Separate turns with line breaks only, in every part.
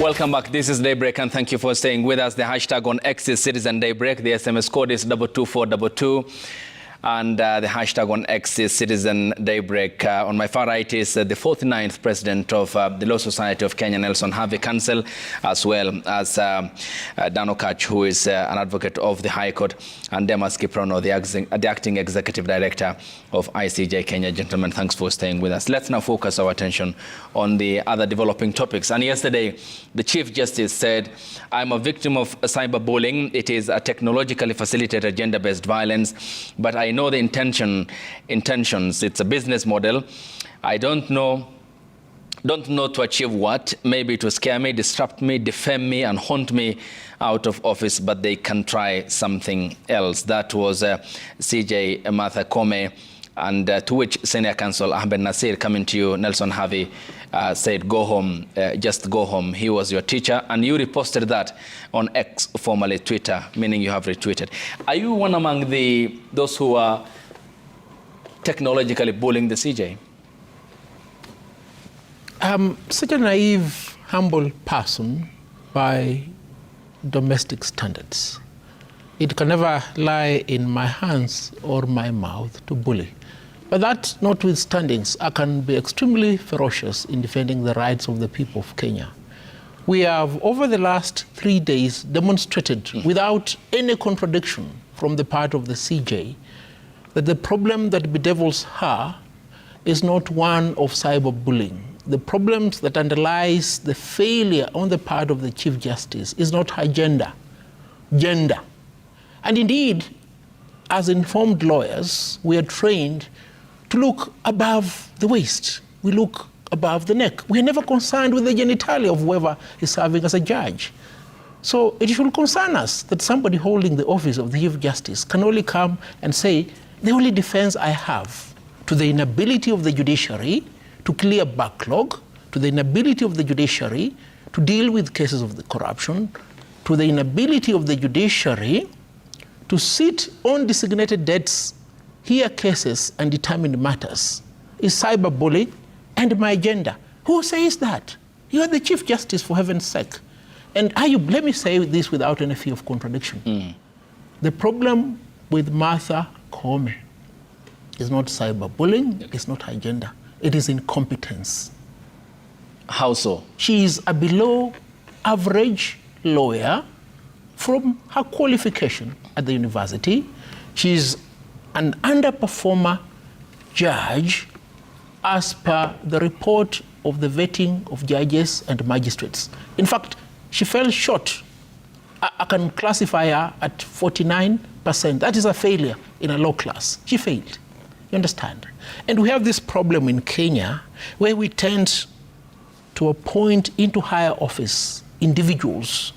Welcome back. This is Daybreak, and thank you for staying with us. The hashtag on X is Citizen Daybreak. The SMS code is 22422. And the hashtag on X is Citizen Daybreak. On my far right is the 49th president of the Law Society of Kenya, Nelson Harvey Council, as well as Dan Okach, who is an advocate of the High Court, and Demas Kiprono, the acting executive director of ICJ Kenya. Gentlemen, thanks for staying with us. Let's now focus our attention on the other developing topics. And yesterday, the Chief Justice said, I'm a victim of cyberbullying. It is a technologically facilitated gender-based violence, but I know the intentions. It's a business model. I don't know to achieve what. Maybe to scare me, disrupt me, defame me, and haunt me out of office, but they can try something else. That was CJ Martha Koome, and to which Senior Counsel Ahmed Nasir, coming to you, Nelson Harvey, said, go home, just go home. He was your teacher, and you reposted that on X, formerly Twitter, meaning you have retweeted. Are you one among those who are technologically bullying the CJ?
Such a naive, humble person by domestic standards. It can never lie in my hands or my mouth to bully. But that notwithstanding, I can be extremely ferocious in defending the rights of the people of Kenya. We have, over the last 3 days, demonstrated without any contradiction from the part of the CJ that the problem that bedevils her is not one of cyberbullying. The problems that underlies the failure on the part of the Chief Justice is not her gender. And indeed, as informed lawyers, we are trained to look above the waist. We look above the neck. We are never concerned with the genitalia of whoever is serving as a judge. So it should concern us that somebody holding the office of the Chief Justice can only come and say, the only defense I have to the inability of the judiciary to clear backlog, to the inability of the judiciary to deal with cases of the corruption, to the inability of the judiciary to sit on designated dates, hear cases and determine matters, is cyberbullying and my agenda. Who says that? You are the Chief Justice, for heaven's sake. And let me say this without any fear of contradiction. The problem with Martha Koome is not cyberbullying, it's not her agenda. It is incompetence.
How so?
She is a below average lawyer from her qualification at the university. She's an underperformer judge as per the report of the vetting of judges and magistrates. In fact, she fell short. I can classify her at 49%. That is a failure in a law class. She failed. You understand? And we have this problem in Kenya where we tend to appoint into higher office individuals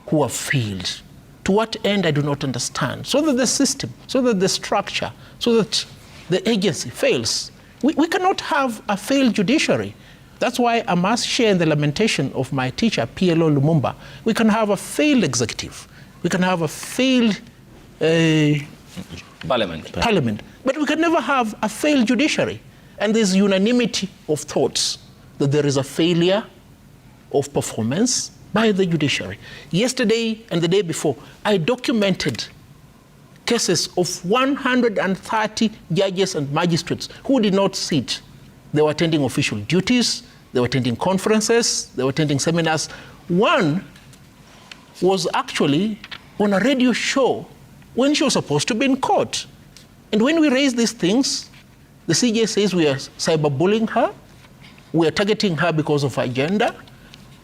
who have failed. To what end, I do not understand. So that the system, so that the structure, so that the agency fails. We cannot have a failed judiciary. That's why I must share in the lamentation of my teacher, PLO Lumumba. We can have a failed executive. We can have a failed parliament. But we can never have a failed judiciary. And there's unanimity of thoughts that there is a failure of performance by the judiciary. Yesterday and the day before, I documented cases of 130 judges and magistrates who did not sit. They were attending official duties, they were attending conferences, they were attending seminars. One was actually on a radio show when she was supposed to be in court. And when we raise these things, the CJ says we are cyberbullying her, we are targeting her because of her gender.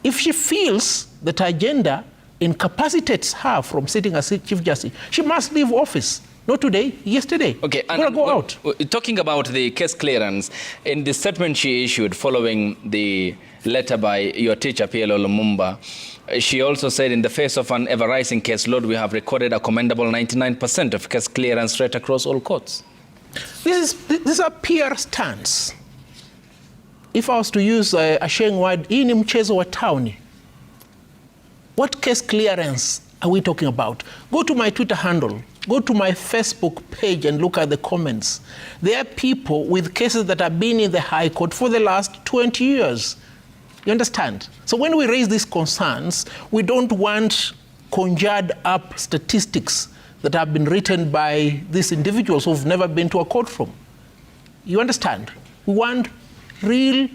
If she feels that her gender incapacitates her from sitting as Chief Justice, she must leave office. Not today, yesterday.
Okay, and
go out.
Talking about the case clearance, in the statement she issued following the letter by your teacher, PLO Lumumba, she also said, in the face of an ever-rising caseload, we have recorded a commendable 99% of case clearance rate across all courts.
This is a PR stance. If I was to use a Sheng word, hii ni mchezo wa tauni. What case clearance are we talking about? Go to my Twitter handle, go to my Facebook page and look at the comments. There are people with cases that have been in the High Court for the last 20 years. You understand? So when we raise these concerns, we don't want conjured up statistics that have been written by these individuals who've never been to a courtroom. You understand? We want real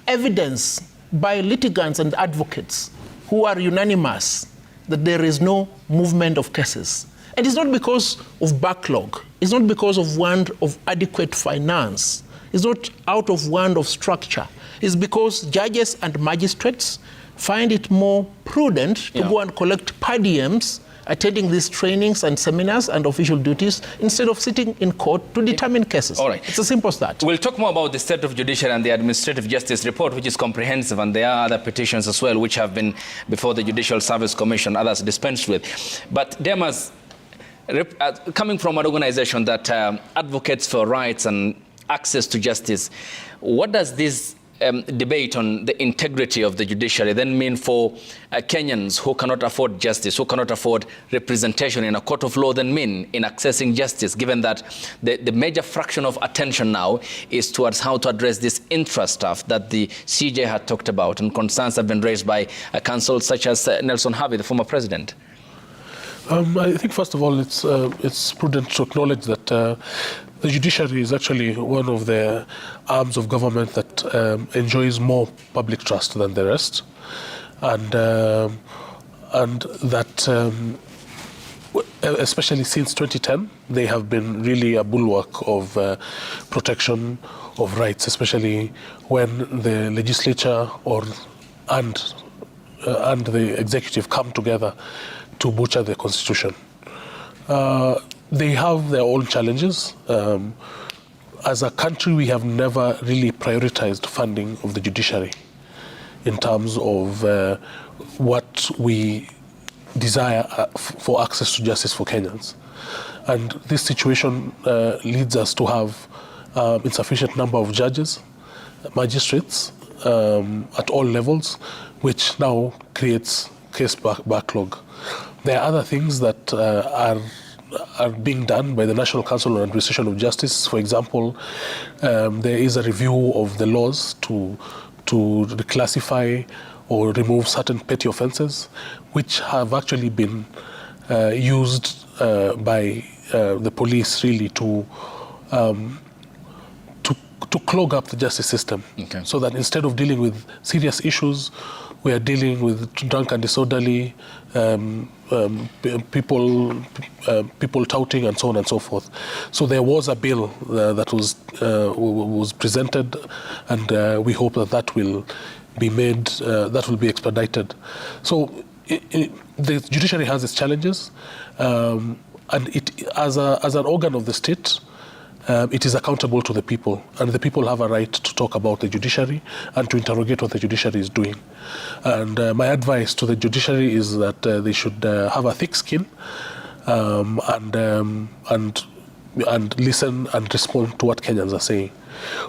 evidence by litigants and advocates who are unanimous that there is no movement of cases. And it's not because of backlog. It's not because of want of adequate finance. It's not out of want of structure. It's because judges and magistrates find it more prudent to go and collect per diems, attending these trainings and seminars and official duties, instead of sitting in court to determine cases.
All right.
It's as simple as that.
We'll talk more about the state of judiciary and the administrative justice report, which is comprehensive, and there are other petitions as well, which have been before the Judicial Service Commission, others dispensed with. But Demas, coming from an organization that advocates for rights and access to justice, what does this debate on the integrity of the judiciary then mean for Kenyans who cannot afford justice, who cannot afford representation in a court of law, then mean in accessing justice, given that the major fraction of attention now is towards how to address this intra stuff that the CJ had talked about, and concerns have been raised by counsel such as Nelson Havi, the former president?
I think, first of all, it's prudent to acknowledge that the judiciary is actually one of the arms of government that enjoys more public trust than the rest, and that especially since 2010, they have been really a bulwark of protection of rights, especially when the legislature and the executive come together to butcher the constitution. They have their own challenges. As a country, we have never really prioritized funding of the judiciary in terms of what we desire for access to justice for Kenyans. And this situation leads us to have insufficient number of judges, magistrates at all levels, which now creates case backlog. There are other things that are being done by the National Council on Administration of Justice. For example, there is a review of the laws to reclassify or remove certain petty offences, which have actually been used by the police really to clog up the justice system. Okay. So that instead of dealing with serious issues, we are dealing with drunk and disorderly people touting and so on and so forth. So there was a bill that was presented, and we hope that will be made, that will be expedited. So the judiciary has its challenges, and it, as an organ of the state, it is accountable to the people, and the people have a right to talk about the judiciary and to interrogate what the judiciary is doing. And my advice to the judiciary is that they should have a thick skin and listen and respond to what Kenyans are saying.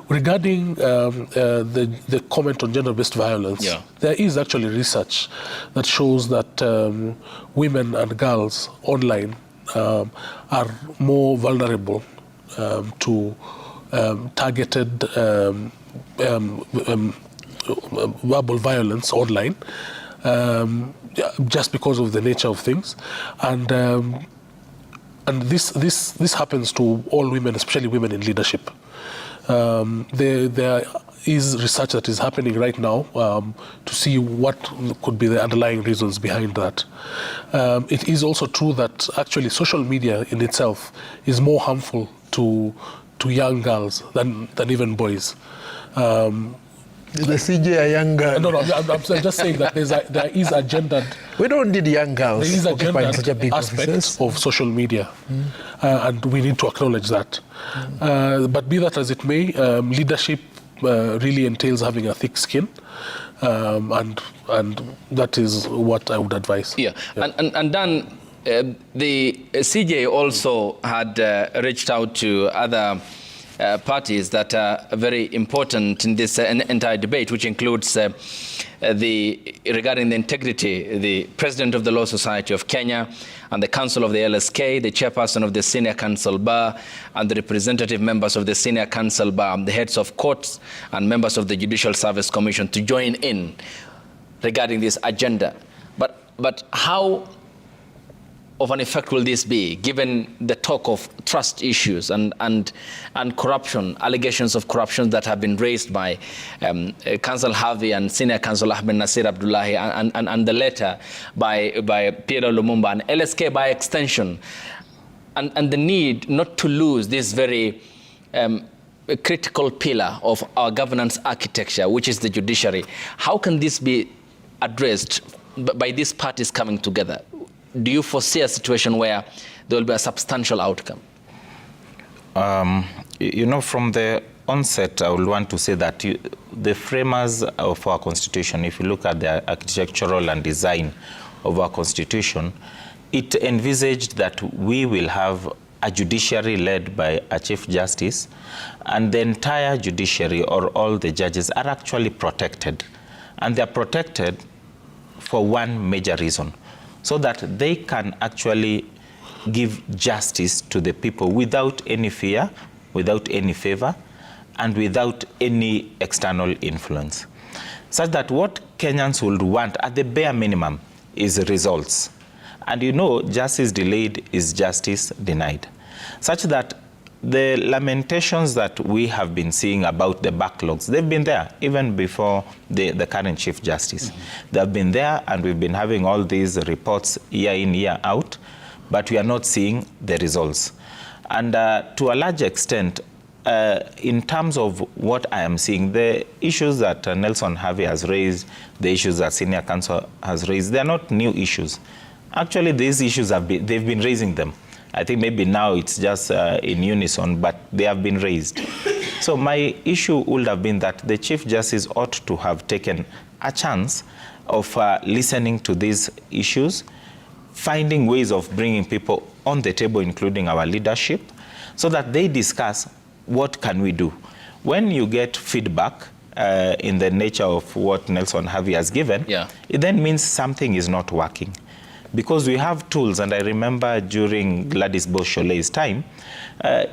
Regarding the comment on gender-based violence, there is actually research that shows that women and girls online are more vulnerable to targeted verbal violence online, just because of the nature of things, and this happens to all women, especially women in leadership. There is research that is happening right now to see what could be the underlying reasons behind that. It is also true that actually social media in itself is more harmful to young girls than even boys.
The CJ a young girl?
No, I'm just saying that there is a gendered...
We don't need young girls.
There is a gendered aspect of social media, and we need to acknowledge that. But be that as it may, leadership really entails having a thick skin, and that is what I would advise.
And Dan, the CJ also had reached out to other parties that are very important in this entire debate, which includes regarding the integrity, the President of the Law Society of Kenya, and the Council of the LSK, the Chairperson of the Senior Council Bar, and the representative members of the Senior Council Bar, the heads of courts and members of the Judicial Service Commission to join in regarding this agenda. But how of an effect will this be, given the talk of trust issues and corruption, allegations of corruption that have been raised by Council Harvey and Senior Council Ahmed Nasir Abdullahi, and the letter by Pierre Lumumba and LSK by extension, and the need not to lose this very critical pillar of our governance architecture, which is the judiciary. How can this be addressed by these parties coming together? Do you foresee a situation where there will be a substantial outcome?
You know, from the onset, I would want to say that the framers of our constitution, if you look at the architectural and design of our constitution, it envisaged that we will have a judiciary led by a chief justice, and the entire judiciary, or all the judges, are actually protected. And they're protected for one major reason, so that they can actually give justice to the people without any fear, without any favor, and without any external influence. Such that what Kenyans would want at the bare minimum is results. And you know, justice delayed is justice denied. Such that the lamentations that we have been seeing about the backlogs, they've been there even before the current Chief Justice. They've been there, and we've been having all these reports year in, year out, but we are not seeing the results. And to a large extent, in terms of what I am seeing, the issues that Nelson Harvey has raised, the issues that Senior Counsel has raised, they are not new issues. Actually, these issues they've been raising them. I think maybe now it's just in unison, but they have been raised. So my issue would have been that the Chief Justice ought to have taken a chance of listening to these issues, finding ways of bringing people on the table, including our leadership, so that they discuss what can we do. When you get feedback in the nature of what Nelson Harvey has given, it then means something is not working. Because we have tools, and I remember during Gladys Beausoleil's time,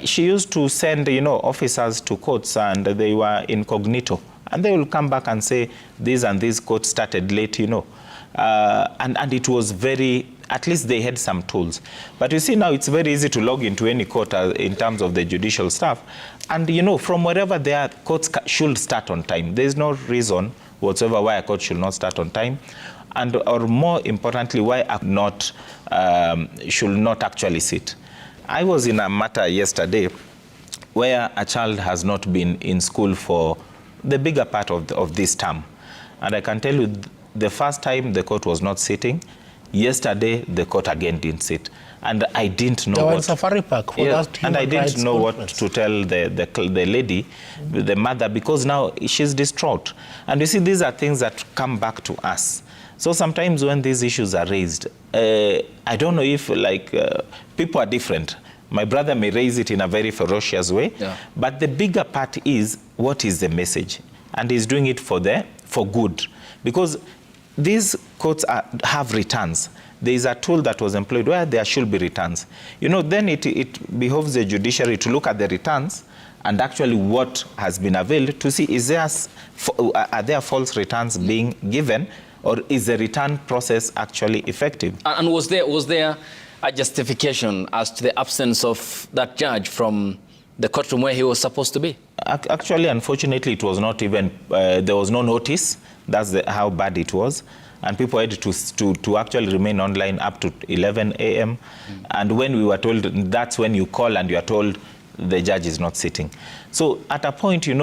she used to send, officers to courts, and they were incognito, and they will come back and say, these and these courts started late, and it was very, at least they had some tools. But you see now it's very easy to log into any court in terms of the judicial staff, and from wherever they are, courts should start on time. There's no reason whatsoever why a court should not start on time. Or more importantly, why should not actually sit. I was in a matter yesterday where a child has not been in school for the bigger part of this term. And I can tell you, the first time the court was not sitting, yesterday the court again didn't sit. And I didn't know what... Safari Park for that and I didn't know what to tell the lady, the mother, because now she's distraught. And you see, these are things that come back to us. So sometimes when these issues are raised, I don't know if people are different. My brother may raise it in a very ferocious way, but the bigger part is, what is the message? And he's doing it for good. Because these courts have returns. There is a tool that was employed where there should be returns. Then it behoves the judiciary to look at the returns and actually what has been availed to see, are there false returns being given, or is the return process actually effective?
And was there a justification as to the absence of that judge from the courtroom where he was supposed to be?
Actually, unfortunately, it was not even, there was no notice. That's how bad it was. And people had to actually remain online up to 11 a.m. And when we were told, that's when you call and you are told the judge is not sitting. So at a point, it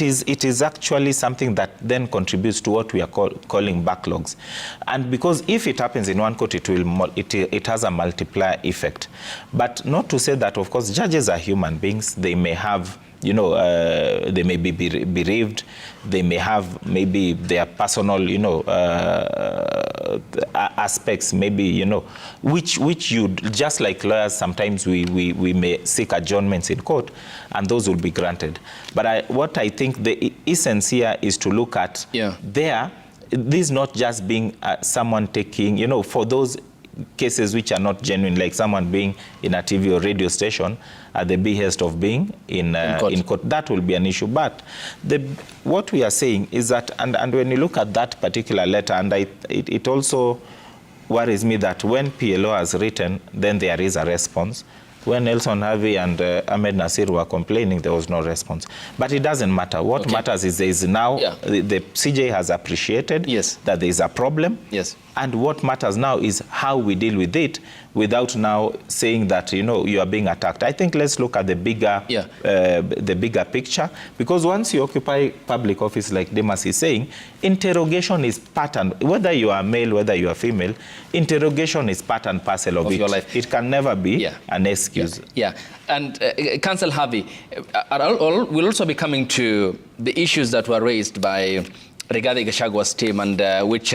is actually something that then contributes to what we are calling backlogs. And because if it happens in one court, it has a multiplier effect. But not to say that, of course, judges are human beings. They may have you know, they may be bereaved, they may have maybe their personal, you know, aspects, maybe, you know, which you, just like lawyers, sometimes we may seek adjournments in court, and those will be granted. But what I think the essence here is to look at this not just being someone taking, you know, for those cases which are not genuine, like someone being in a TV or radio station at the behest of being in court, that will be an issue. But what we are saying is that, and when you look at that particular letter, and it also worries me that when PLO has written, then there is a response. When Nelson Harvey and Ahmed Nasir were complaining, there was no response. But it doesn't matter. What matters is there is now, the CJ has appreciated that there is a problem.
Yes.
And what matters now is how we deal with it without now saying that, you know, you are being attacked. I think let's look at the bigger picture, because once you occupy public office, like Demas is saying, interrogation is part and, whether you are male, whether you are female, interrogation is part and parcel of
your life.
It can never be an excuse.
Yeah. And Council Harvey, we'll also be coming to the issues that were raised by Rigathi Gachagwa's team, and which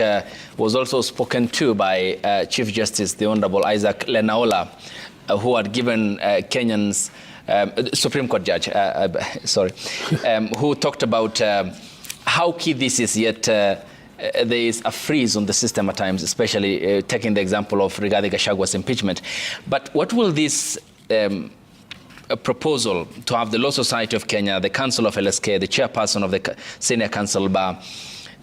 was also spoken to by Chief Justice, the Honorable Isaac Lenaola, who had given Kenyans, Supreme Court judge, who talked about how key this is, yet there is a freeze on the system at times, especially taking the example of Rigathi Gachagwa's impeachment. But what will this a proposal to have the Law Society of Kenya, the Council of LSK, the chairperson of the Senior Council Bar,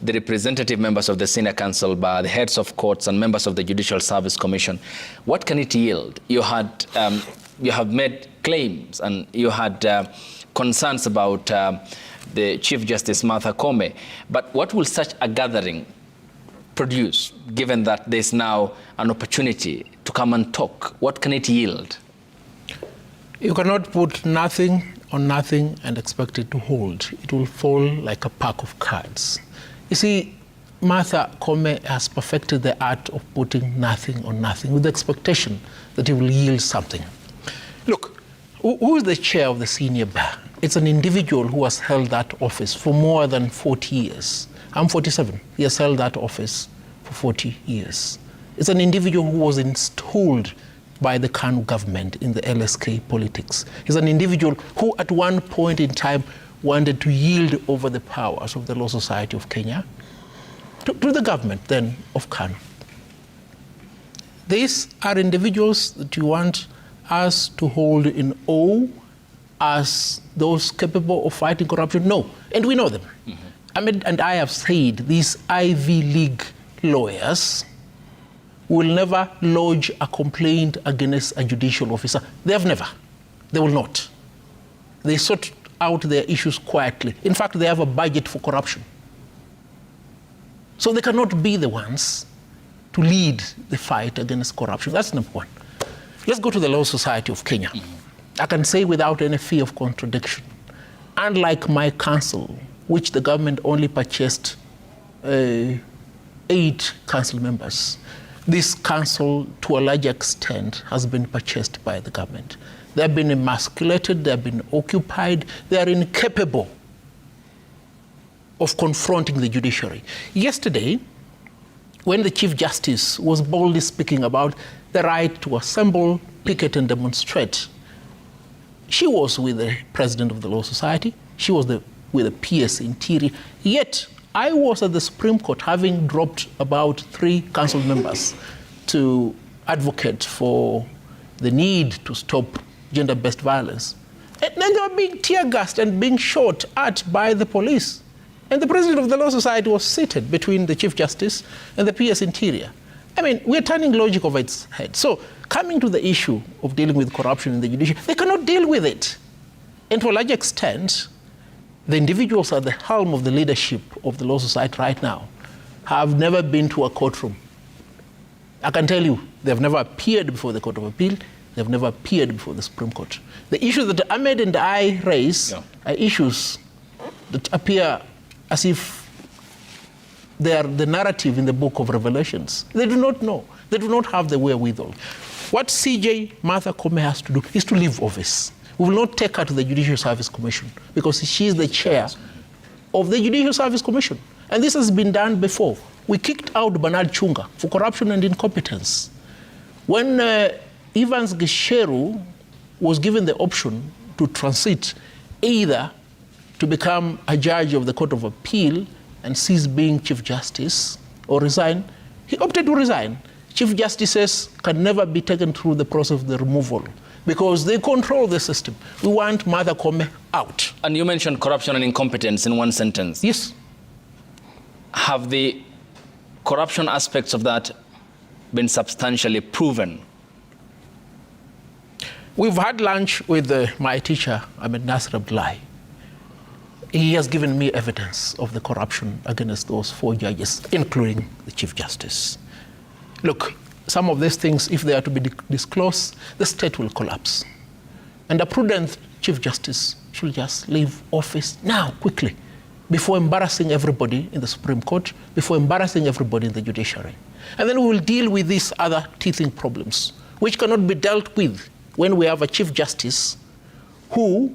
the representative members of the Senior Council Bar, the heads of courts and members of the Judicial Service Commission, what can it yield? You have made claims and you had concerns about the Chief Justice Martha Koome, but what will such a gathering produce, given that there's now an opportunity to come and talk? What can it yield?
You cannot put nothing on nothing and expect it to hold. It will fall like a pack of cards. You see, Martha Koome has perfected the art of putting nothing on nothing with the expectation that it will yield something. Look, who is the chair of the senior bar? It's an individual who has held that office for more than 40 years. I'm 47. He has held that office for 40 years. It's an individual who was installed by the KANU government in the LSK politics. He's an individual who at one point in time wanted to yield over the powers of the Law Society of Kenya to the government then of KANU. These are individuals that you want us to hold in awe as those capable of fighting corruption? No, and we know them. Ahmed and I have said these Ivy League lawyers will never lodge a complaint against a judicial officer. They have never. They will not. They sort out their issues quietly. In fact, they have a budget for corruption. So they cannot be the ones to lead the fight against corruption. That's number one. Let's go to the Law Society of Kenya. I can say without any fear of contradiction, unlike my council, which the government only purchased 8 council members, this council, to a large extent, has been purchased by the government. They have been emasculated, they have been occupied, they are incapable of confronting the judiciary. Yesterday, when the Chief Justice was boldly speaking about the right to assemble, picket, and demonstrate, she was with the President of the Law Society, she was with the PS Interior, yet I was at the Supreme Court having dropped about 3 council members to advocate for the need to stop gender-based violence. And then they were being tear-gassed and being shot at by the police. And the President of the Law Society was seated between the Chief Justice and the PS Interior. I mean, we're turning logic over its head. So coming to the issue of dealing with corruption in the judiciary, they cannot deal with it. And to a large extent, the individuals at the helm of the leadership of the Law Society right now have never been to a courtroom. I can tell you, they've never appeared before the Court of Appeal, they've never appeared before the Supreme Court. The issues that Ahmed and I raise are issues that appear as if they are the narrative in the book of Revelations. They do not know. They do not have the wherewithal. What CJ Martha Koome has to do is to leave office. We will not take her to the Judicial Service Commission because she is the chair of the Judicial Service Commission. And this has been done before. We kicked out Bernard Chunga for corruption and incompetence. When Evans Gisheru was given the option to transit either to become a judge of the Court of Appeal and cease being Chief Justice or resign, he opted to resign. Chief Justices can never be taken through the process of the removal because they control the system. We want Martha Koome out.
And you mentioned corruption and incompetence in one sentence.
Yes.
Have the corruption aspects of that been substantially proven?
We've had lunch with my teacher, Ahmed Nasir Abdullahi. He has given me evidence of the corruption against those 4 judges, including the Chief Justice. Look, some of these things, if they are to be disclosed, the state will collapse. And a prudent Chief Justice should just leave office now, quickly, before embarrassing everybody in the Supreme Court, before embarrassing everybody in the Judiciary. And then we will deal with these other teething problems, which cannot be dealt with when we have a Chief Justice who,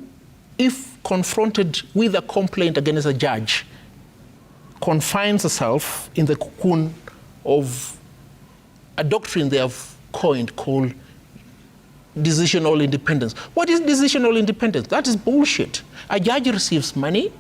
if confronted with a complaint against a judge, confines herself in the cocoon of a doctrine they have coined called decisional independence. What is decisional independence? That is bullshit. A judge receives money,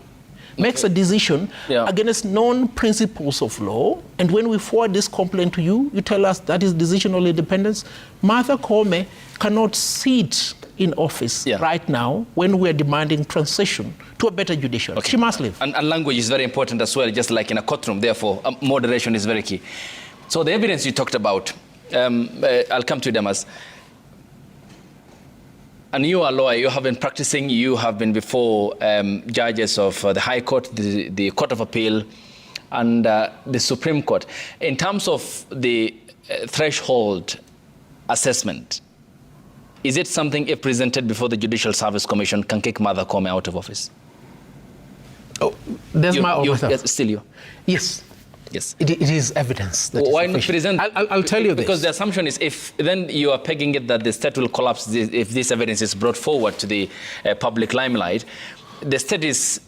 makes a decision against known principles of law, and when we forward this complaint to you, you tell us that is decisional independence. Martha Koome cannot sit in office right now when we are demanding transition to a better judiciary. Okay. She must leave.
And language is very important as well, just like in a courtroom. Therefore, moderation is very key. So the evidence you talked about, I'll come to them as, and you are a lawyer, you have been practicing, you have been before judges of the High Court, the Court of Appeal, and the Supreme Court. In terms of the threshold assessment, is it something, if presented before the Judicial Service Commission, can kick Martha Koome out of office?
Oh, there's my
yes, still you.
Yes.
Yes.
It is evidence. That
why not present?
I'll tell you this.
Because the assumption is if then you are pegging it that the state will collapse if this evidence is brought forward to the public limelight. The state is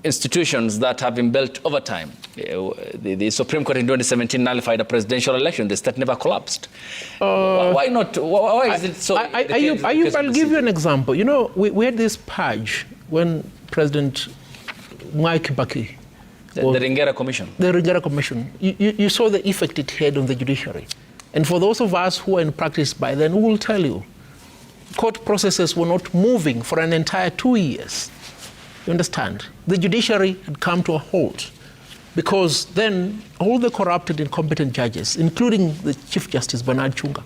institutions that have been built over time. The Supreme Court in 2017 nullified a presidential election. The state never collapsed. Why not? Why is it so?
I'll give you an example. You know, we had this purge when President Mwai Kibaki.
The Ringera Commission.
The Ringera Commission. You saw the effect it had on the judiciary. And for those of us who are in practice by then, we will tell you, court processes were not moving for an entire 2 years. You understand? The judiciary had come to a halt because then all the corrupted, incompetent judges, including the Chief Justice Bernard Chunga,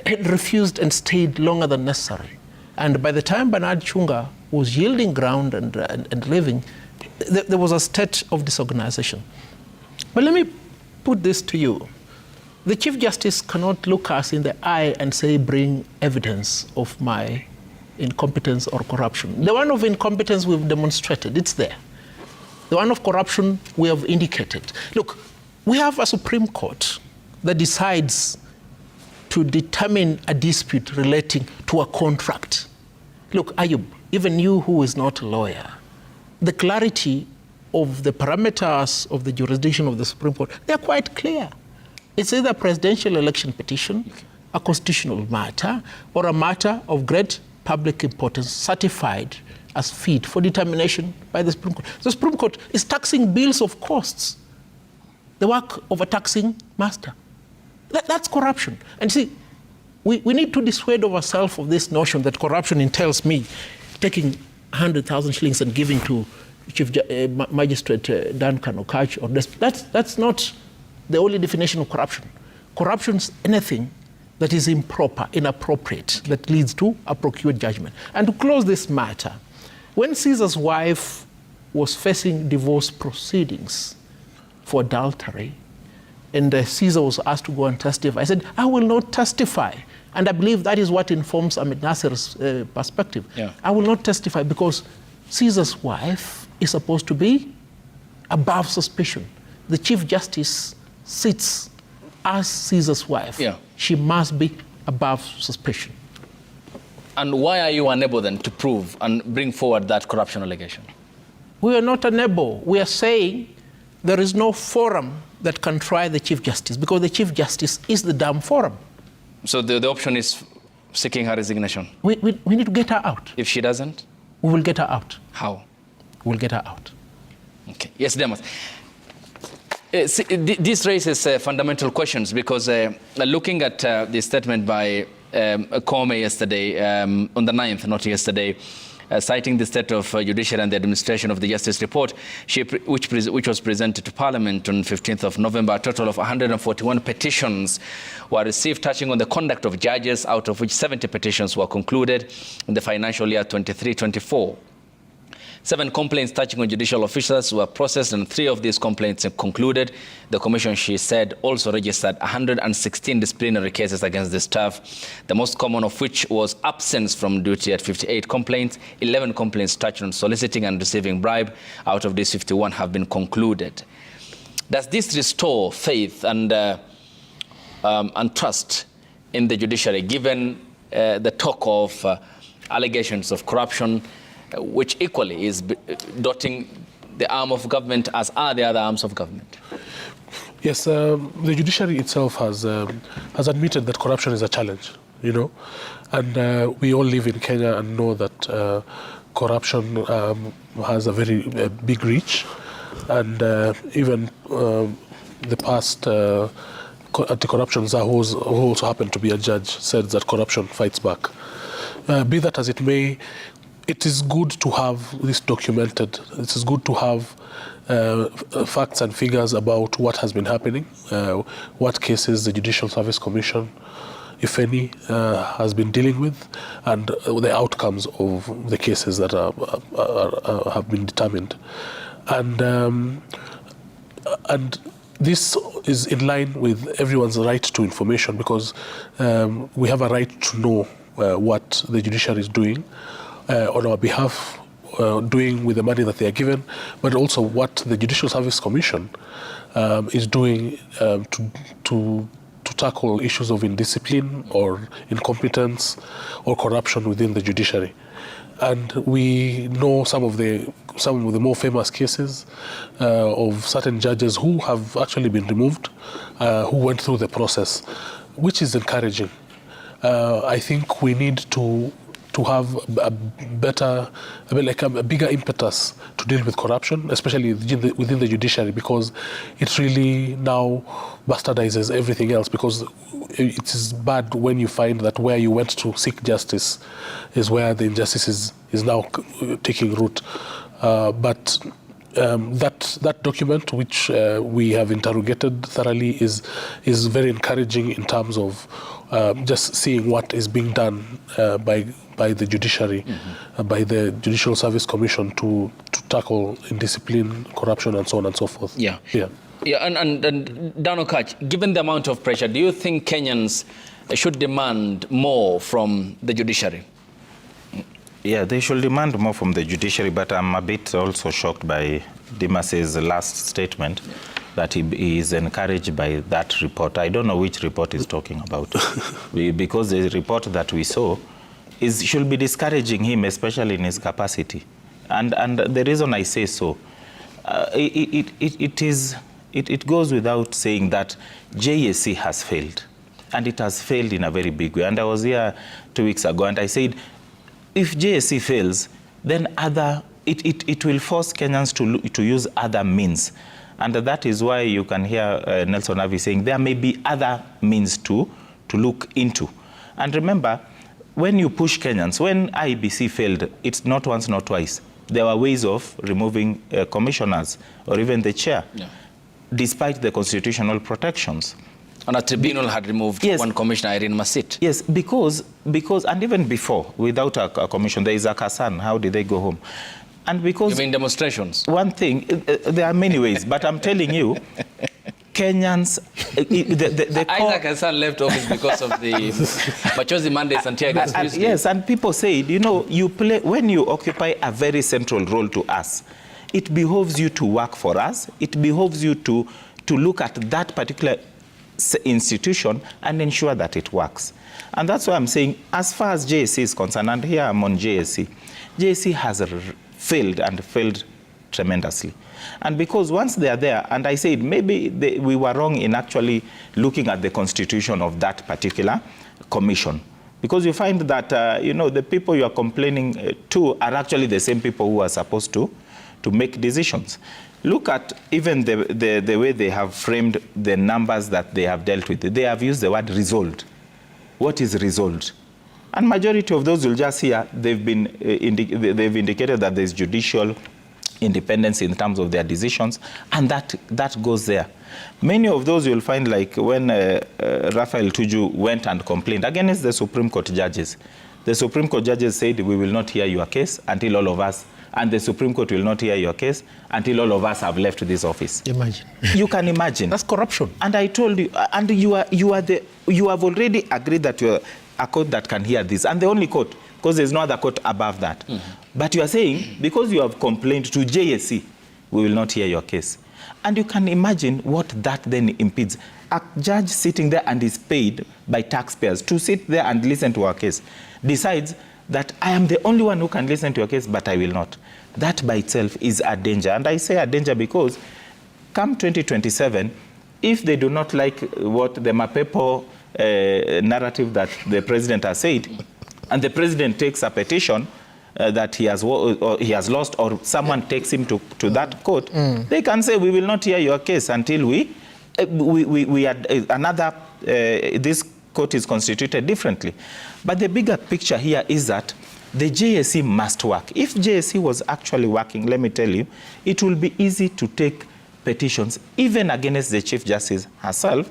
had refused and stayed longer than necessary. And by the time Bernard Chunga was yielding ground and leaving, there was a state of disorganization. But let me put this to you. The Chief Justice cannot look us in the eye and say, bring evidence of my incompetence or corruption. The one of incompetence we've demonstrated, it's there. The one of corruption we have indicated. Look, we have a Supreme Court that decides to determine a dispute relating to a contract. Look, Ayub, even you who is not a lawyer, the clarity of the parameters of the jurisdiction of the Supreme Court, they're quite clear. It's either a presidential election petition, a constitutional matter, or a matter of great public importance certified as fit for determination by the Supreme Court. The Supreme Court is taxing bills of costs, the work of a taxing master. That's corruption. And see, we need to dissuade ourselves of this notion that corruption entails me taking 100,000 shillings and giving to Chief Magistrate Duncan or Catch. Or that's not the only definition of corruption. Corruption is anything that is improper, inappropriate, that leads to a procured judgment. And to close this matter, when Caesar's wife was facing divorce proceedings for adultery, and Caesar was asked to go and testify, I said, I will not testify. And I believe that is what informs Ahmed Nasir's perspective. Yeah. I will not testify because Caesar's wife is supposed to be above suspicion. The Chief Justice sits as Caesar's wife. Yeah. She must be above suspicion.
And why are you unable then to prove and bring forward that corruption allegation?
We are not unable. We are saying there is no forum that can try the Chief Justice, because the Chief Justice is the damn forum.
So the option is seeking her resignation?
We need to get her out.
If she doesn't?
We will get her out.
How?
We'll get her out.
Okay. Yes, Demas. This raises fundamental questions, because looking at the statement by Kome yesterday, on the 9th, not yesterday, citing the state of judiciary and the administration of the Justice Report, which was presented to Parliament on 15th of November, a total of 141 petitions were received touching on the conduct of judges, out of which 70 petitions were concluded in the financial year 23-24. 7 complaints touching on judicial officials were processed, and 3 of these complaints concluded. The Commission, she said, also registered 116 disciplinary cases against the staff, the most common of which was absence from duty at 58 complaints. 11 complaints touched on soliciting and receiving bribe. Out of these, 51 have been concluded. Does this restore faith and trust in the judiciary, given the talk of allegations of corruption, which equally is dotting the arm of government, as are the other arms of government?
Yes, the judiciary itself has admitted that corruption is a challenge, you know, and we all live in Kenya and know that corruption has a very big reach, and even the past anti-corruption czar, who also happened to be a judge, said that corruption fights back. Be that as it may, it is good to have this documented. It is good to have facts and figures about what has been happening, what cases the Judicial Service Commission, if any, has been dealing with, and the outcomes of the cases that have been determined. And this is in line with everyone's right to information, because we have a right to know what the judiciary is doing on our behalf, doing with the money that they are given, but also what the Judicial Service Commission is doing to tackle issues of indiscipline or incompetence or corruption within the judiciary. And we know some of the more famous cases of certain judges who have actually been removed, who went through the process, which is encouraging. I think we need to have a bigger impetus to deal with corruption, especially within the judiciary, because it really now bastardizes everything else, because it is bad when you find that where you went to seek justice is where the injustice is now taking root. But that document, which we have interrogated thoroughly, is very encouraging in terms of just seeing what is being done by the judiciary, by the Judicial Service Commission to tackle indiscipline, corruption, and so on and so forth.
Yeah. And Dan Okach, given the amount of pressure, do you think Kenyans should demand more from the judiciary?
Yeah, they should demand more from the judiciary, but I'm a bit also shocked by Dimas's last statement that he is encouraged by that report. I don't know which report he's talking about, because the report that we saw should be discouraging him, especially in his capacity. And the reason I say so, it goes without saying that JSC has failed, and it has failed in a very big way. And I was here 2 weeks ago, and I said, if JSC fails, then it will force Kenyans to use other means. And that is why you can hear Nelson Avi saying there may be other means to look into. And remember, when you push Kenyans, when IEBC failed, it's not once, not twice. There were ways of removing commissioners or even the chair, despite the constitutional protections.
And a tribunal had removed one commissioner, Irene Masit.
Yes, because, and even before, without a commission, there is a Kassan. How did they go home? And because...
You mean demonstrations?
One thing, there are many ways, but I'm telling you, Kenyans...
Isaac Hassan left office because of the Machozi mandates and tear gas.
Yes, and people said, you know, when you occupy a very central role to us, it behoves you to work for us. It behoves you to look at that particular institution and ensure that it works. And that's why I'm saying, as far as JSC is concerned, and here I'm on JSC, JSC has failed and failed tremendously. And because once they are there, and I said maybe we were wrong in actually looking at the constitution of that particular commission. Because you find that, the people you are complaining to are actually the same people who are supposed to make decisions. Look at even the way they have framed the numbers that they have dealt with. They have used the word resolved. What is resolved? And majority of those you'll just hear, they've indicated that there's judicial independence in terms of their decisions, and that goes there. Many of those you'll find, like when Raphael Tuju went and complained against the Supreme Court judges. The Supreme Court judges said, we will not hear your case until all of us, and the Supreme Court will not hear your case until all of us have left this office.
Imagine.
You can imagine.
That's corruption.
And I told you, and you have already agreed that you're a court that can hear this, and the only court, because there's no other court above that. Mm-hmm. But you are saying, because you have complained to JSC, we will not hear your case. And you can imagine what that then impedes. A judge sitting there and is paid by taxpayers to sit there and listen to our case, decides that I am the only one who can listen to your case, but I will not. That by itself is a danger. And I say a danger because come 2027, if they do not like what the Mapepo narrative that the president has said, and the president takes a petition that he has lost, or someone takes him to that court, they can say, we will not hear your case until this court is constituted differently. But the bigger picture here is that the JSC must work. If JSC was actually working, let me tell you, it will be easy to take petitions, even against the Chief Justice herself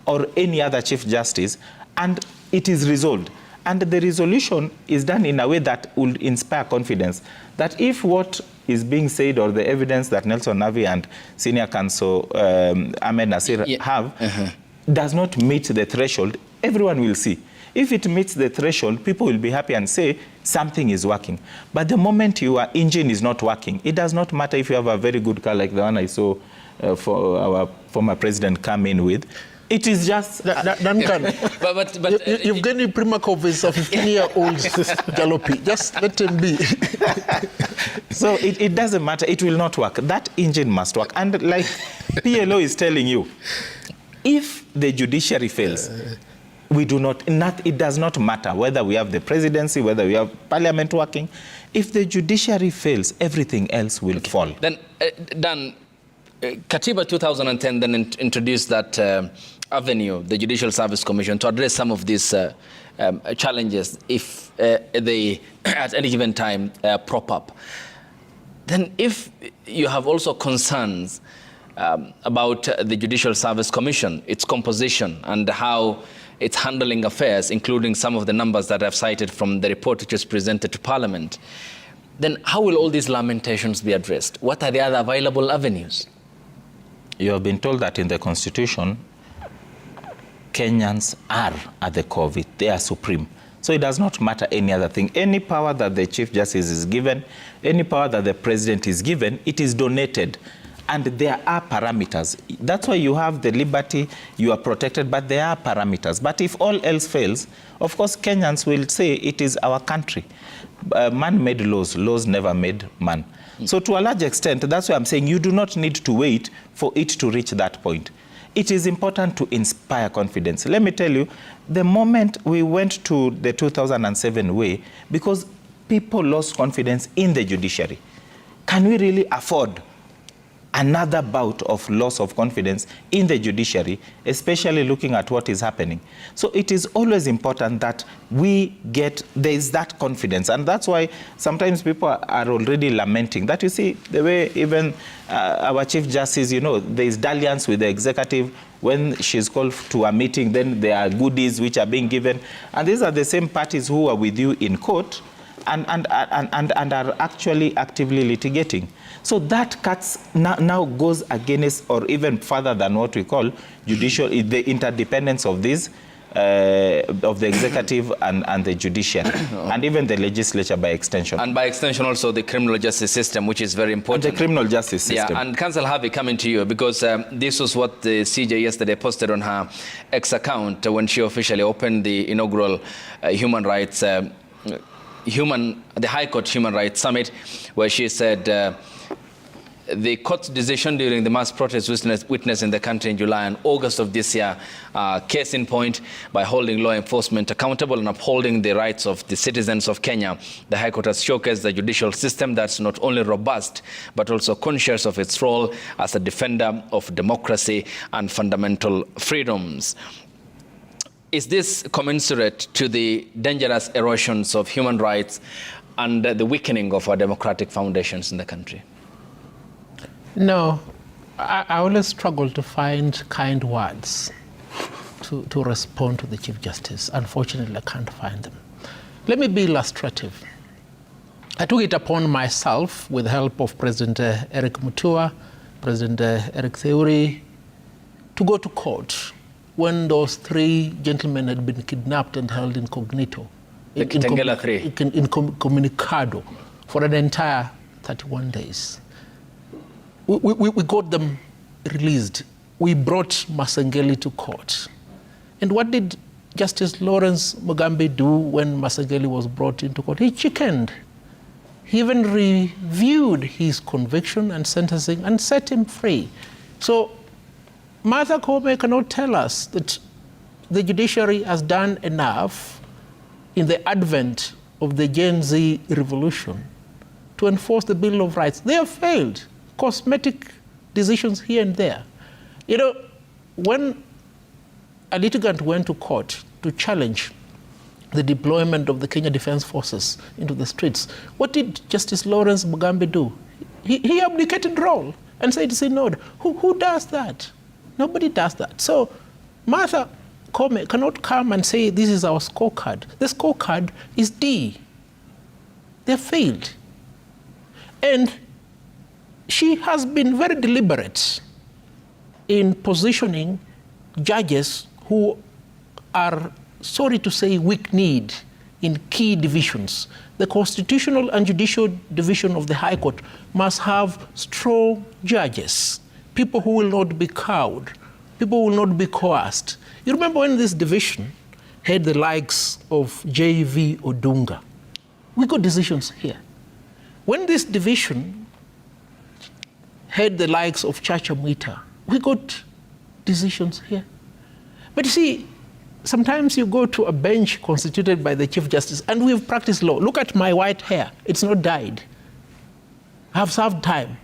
or any other Chief Justice, and it is resolved. And the resolution is done in a way that will inspire confidence that if what is being said, or the evidence that Nelson Navi and Senior Counsel Ahmed Nasir have does not meet the threshold, everyone will see. If it meets the threshold, people will be happy and say something is working. But the moment your engine is not working, it does not matter if you have a very good car like the one I saw for our former president come in with. It is just...
Duncan, Evgeny Primakov is a 15-year-old jalopy. Just let him be.
So it doesn't matter. It will not work. That engine must work. And like PLO is telling you, if the judiciary fails, it does not matter whether we have the presidency, whether we have parliament working. If the judiciary fails, everything else will fall.
Then, Dan, Katiba 2010 then introduced that avenue, the Judicial Service Commission, to address some of these challenges if they, at any given time, prop up. Then if you have also concerns about the Judicial Service Commission, its composition, and how it's handling affairs, including some of the numbers that I've cited from the report which is presented to Parliament, then how will all these lamentations be addressed? What are the other available avenues?
You have been told that in the Constitution, Kenyans are at the core of it. They are supreme. So it does not matter any other thing. Any power that the Chief Justice is given, any power that the President is given, it is donated. And there are parameters. That's why you have the liberty, you are protected, but there are parameters. But if all else fails, of course, Kenyans will say it is our country. Man made laws. Laws never made man. So to a large extent, that's why I'm saying you do not need to wait for it to reach that point. It is important to inspire confidence. Let me tell you, the moment we went to the 2007 way, because people lost confidence in the judiciary, can we really afford another bout of loss of confidence in the judiciary, especially looking at what is happening? So it is always important that there is that confidence. And that's why sometimes people are already lamenting that, you see, the way even our Chief Justice, there is dalliance with the executive. When she's called to a meeting, then there are goodies which are being given. And these are the same parties who are with you in court and are actually actively litigating. So that cuts now goes against, or even further than what we call judicial, the interdependence of these of the executive and the judiciary, and even the legislature by extension.
And by extension also the criminal justice system, which is very important.
And the criminal justice system.
Yeah, and Council Harvey, coming to you, because this was what the CJ yesterday posted on her X account when she officially opened the inaugural the High Court Human Rights Summit, where she said the court's decision during the mass protest witnessed in the country in July and August of this year, case in point, by holding law enforcement accountable and upholding the rights of the citizens of Kenya. The High Court has showcased the judicial system that's not only robust, but also conscious of its role as a defender of democracy and fundamental freedoms. Is this commensurate to the dangerous erosions of human rights and the weakening of our democratic foundations in the country?
No, I always struggle to find kind words to respond to the Chief Justice. Unfortunately, I can't find them. Let me be illustrative. I took it upon myself, with the help of President Eric Mutua, President Eric Theuri, to go to court when those three gentlemen had been kidnapped and held incognito. Incommunicado for an entire 31 days. We got them released. We brought Masengeli to court. And what did Justice Lawrence Mugambe do when Masengeli was brought into court? He chickened. He even reviewed his conviction and sentencing and set him free. So Martha Koome cannot tell us that the judiciary has done enough in the advent of the Gen Z revolution to enforce the Bill of Rights. They have failed. Cosmetic decisions here and there. You know, when a litigant went to court to challenge the deployment of the Kenya Defense Forces into the streets, what did Justice Lawrence Mugambe do? He abdicated role and said, no, who does that? Nobody does that. So Martha Koome cannot come and say, this is our scorecard. The scorecard is D. They failed. And she has been very deliberate in positioning judges who are, sorry to say, weak-kneed in key divisions. The constitutional and judicial division of the High Court must have strong judges, people who will not be cowed, people who will not be coerced. You remember when this division had the likes of J.V. Odunga? We got decisions here. When this division had the likes of Chacha Mwita, we got decisions here. But you see, sometimes you go to a bench constituted by the Chief Justice, and we've practiced law. Look at my white hair. It's not dyed. I have served time.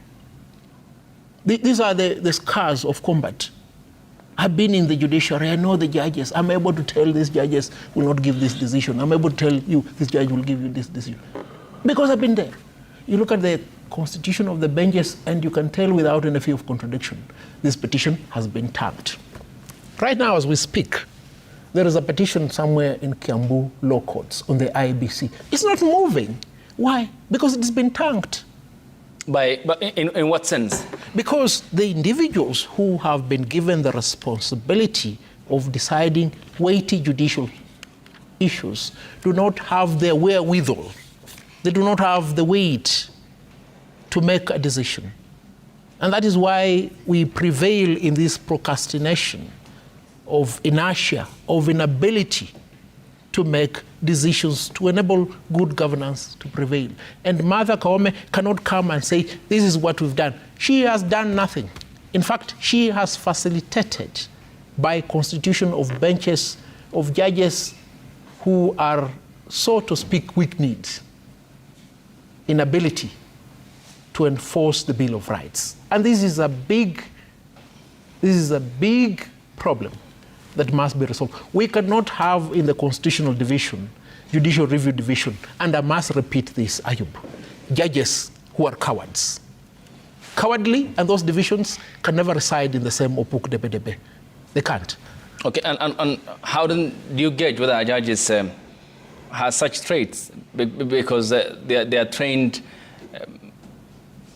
These are the scars of combat. I've been in the judiciary. I know the judges. I'm able to tell these judges will not give this decision. I'm able to tell you this judge will give you this decision. Because I've been there. You look at the constitution of the benches, and you can tell without any fear of contradiction, this petition has been tanked. Right now, as we speak, there is a petition somewhere in Kiambu law courts on the IBC. It's not moving. Why? Because it's been tanked.
But in what sense?
Because the individuals who have been given the responsibility of deciding weighty judicial issues do not have the wherewithal. They do not have the weight to make a decision. And that is why we prevail in this procrastination of inertia, of inability to make decisions to enable good governance to prevail. And Martha Koome cannot come and say, this is what we've done. She has done nothing. In fact, she has facilitated by constitution of benches of judges who are, so to speak, weak-kneed, inability to enforce the Bill of Rights. And this is a big problem that must be resolved. We cannot have in the constitutional division, judicial review division, and I must repeat this, Ayub, judges who are cowards. Cowardly, and those divisions can never reside in the same opuk debe. They can't.
Okay, and how do you gauge whether a judge has such traits? Because they are trained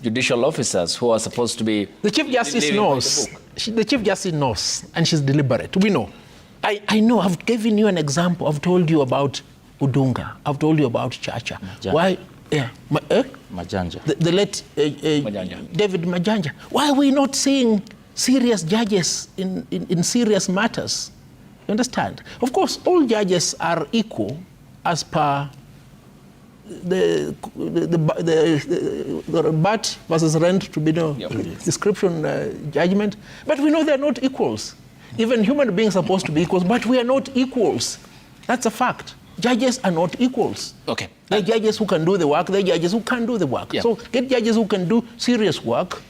judicial officers who are supposed to be...
The Chief Justice knows. The Chief Justice knows, and she's deliberate. We know. I know, I've given you an example. I've told you about Udunga. I've told you about Chacha.
Majanja.
Why? Yeah.
Majanja.
The late David Majanja. Why are we not seeing serious judges in serious matters? You understand? Of course, all judges are equal as per the BAT versus rent tribunal description judgment. But we know they're not equals. Even human beings are supposed to be equals, but we are not equals. That's a fact. Judges are not equals.
Okay.
They're judges who can do the work, they're judges who can't do the work.
Yeah.
So get judges who can do serious work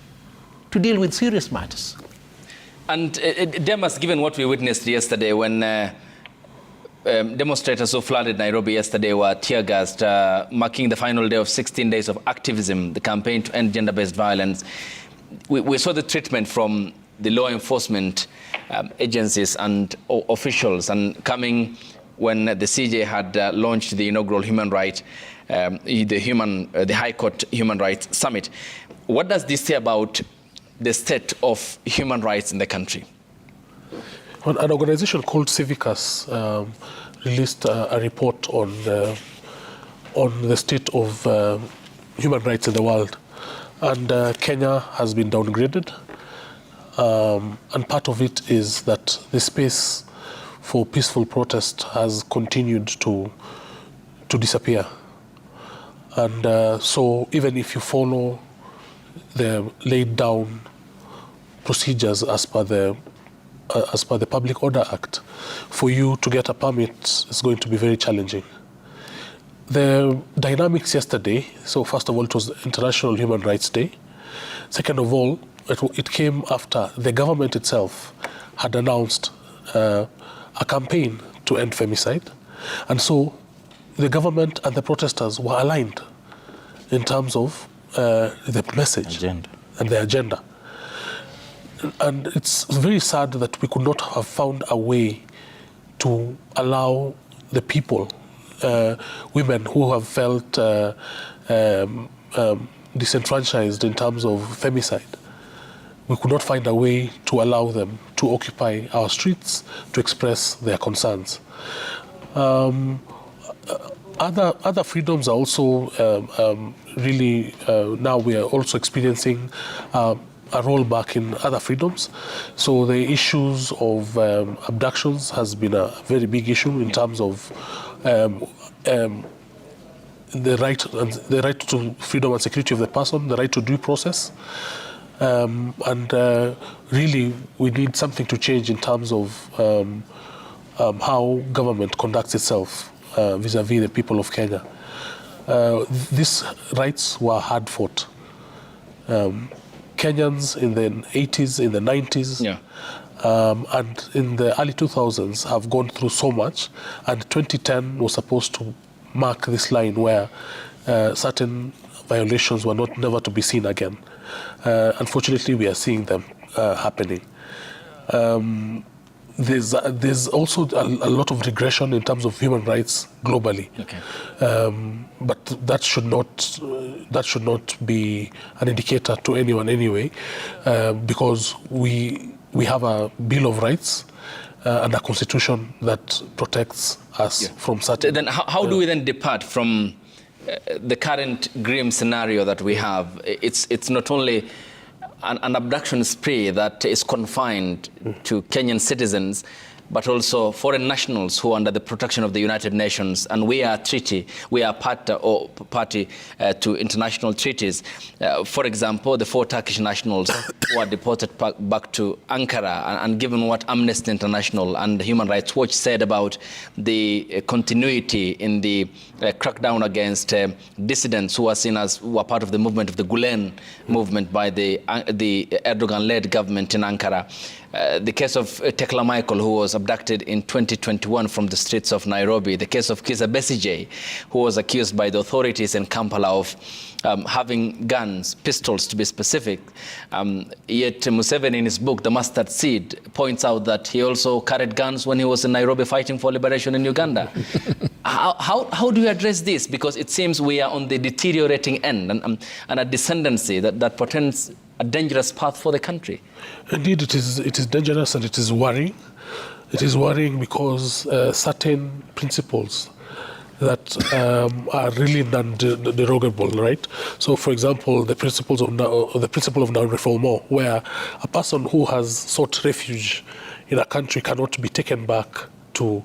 to deal with serious matters.
And Demas, given what we witnessed yesterday when demonstrators who flooded Nairobi yesterday were tear-gassed, marking the final day of 16 days of activism, the campaign to end gender-based violence, we saw the treatment from the law enforcement agencies and officials, and coming when the CJ had launched the inaugural human right, the High Court Human Rights Summit. What does this say about the state of human rights in the country?
Well, an organization called Civicus released a report on the state of human rights in the world, and Kenya has been downgraded, and part of it is that the space for peaceful protest has continued to disappear, and so even if you follow the laid down procedures as per the Public Order Act, for you to get a permit is going to be very challenging. The dynamics yesterday, so first of all, it was International Human Rights Day. Second of all, it came after the government itself had announced a campaign to end femicide. And so the government and the protesters were aligned in terms of the message and the agenda. And it's very sad that we could not have found a way to allow the people, women who have felt disenfranchised in terms of femicide. We could not find a way to allow them to occupy our streets to express their concerns. Other freedoms are also really, now we are also experiencing a rollback in other freedoms. So the issues of abductions has been a very big issue in terms of the right to freedom and security of the person, the right to due process. And really, we need something to change in terms of how government conducts itself vis-a-vis the people of Kenya. These rights were hard fought. Kenyans in the 80s, in the 90s, and in the early 2000s have gone through so much, and 2010 was supposed to mark this line where certain violations were never to be seen again. Unfortunately, we are seeing them happening. There's also a lot of regression in terms of human rights globally.
Okay.
But that should not be an indicator to anyone anyway, because we have a Bill of Rights and a constitution that protects us from certain.
Then how do we then depart from the current grim scenario that we have? It's not only an abduction spree that is confined to Kenyan citizens, but also foreign nationals who are under the protection of the United Nations, and we are party to international treaties. For example, the 4 Turkish nationals who are deported back to Ankara, and given what Amnesty International and Human Rights Watch said about the continuity in the crackdown against dissidents who were part of the movement of the Gulen movement by the Erdogan-led government in Ankara. The case of Tekla Michael, who was abducted in 2021 from the streets of Nairobi. The case of Kizza Besigye, who was accused by the authorities in Kampala of having guns, pistols to be specific. Yet Museveni, in his book, The Mustard Seed, points out that he also carried guns when he was in Nairobi fighting for liberation in Uganda. How do you address this? Because it seems we are on the deteriorating end and a descendancy that portends a dangerous path for the country.
Indeed, it is dangerous and it is worrying. It is worrying because certain principles that are really non-derogable, right? So, for example, the principle of non-refoulement, where a person who has sought refuge in a country cannot be taken back to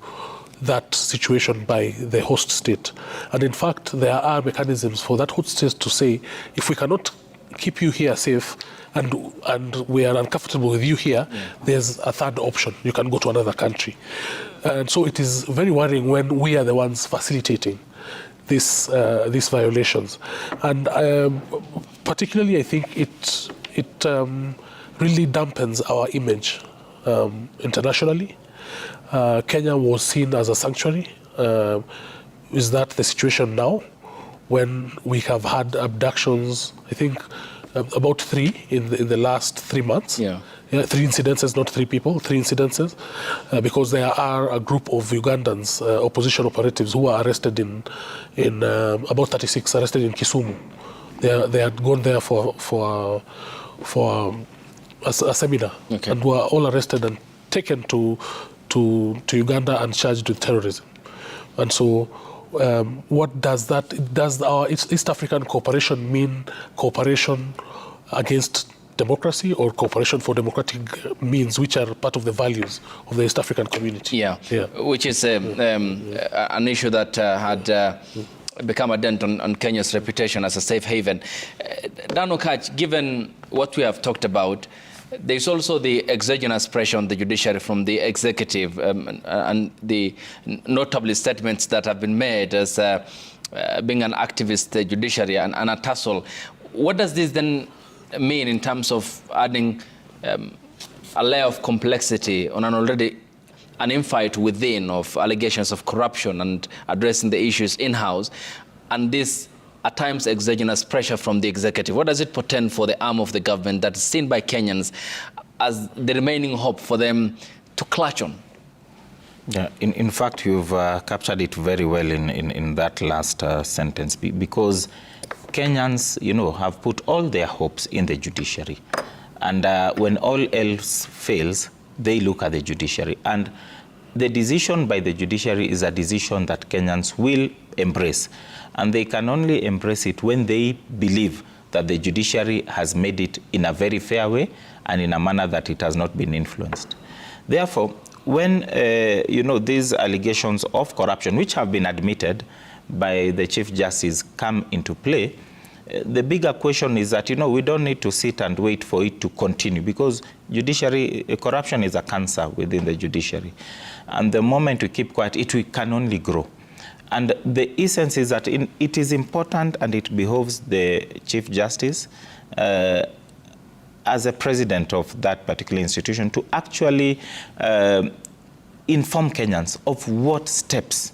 that situation by the host state. And in fact, there are mechanisms for that host state to say, if we cannot keep you here safe and we are uncomfortable with you here, there's a third option. You can go to another country. And so it is very worrying when we are the ones facilitating these violations. And particularly, I think it really dampens our image internationally. Kenya was seen as a sanctuary. Is that the situation now? When we have had abductions, I think about 3 in the last 3 months. Yeah, 3 incidences, not 3 people, 3 incidences, because there are a group of Ugandans, opposition operatives, who are arrested in about 36 arrested in Kisumu. They had gone there for a seminar, and were all arrested and taken to Uganda and charged with terrorism. And so what does that? Does our East African cooperation mean cooperation against democracy or cooperation for democratic means, which are part of the values of the East African community? Yeah.
Which is an issue that had become a dent on Kenya's reputation as a safe haven. Dan Okatch, given what we have talked about, there's also the exogenous pressure on the judiciary from the executive and the notably statements that have been made as being an activist judiciary and a tussle. What does this then mean in terms of adding a layer of complexity on an already an infight within of allegations of corruption and addressing the issues in-house, and this at times exogenous pressure from the executive? What does it portend for the arm of the government that is seen by Kenyans as the remaining hope for them to clutch on?
Yeah, in fact, you've captured it very well in that last sentence, because Kenyans, have put all their hopes in the judiciary. And when all else fails, they look at the judiciary. And the decision by the judiciary is a decision that Kenyans will embrace. And they can only embrace it when they believe that the judiciary has made it in a very fair way and in a manner that it has not been influenced. Therefore, when these allegations of corruption, which have been admitted by the Chief Justice, come into play, the bigger question is that, we don't need to sit and wait for it to continue, because judiciary corruption is a cancer within the judiciary. And the moment we keep quiet, it can only grow. And the essence is that it is important, and it behoves the Chief Justice as a president of that particular institution to actually inform Kenyans of what steps,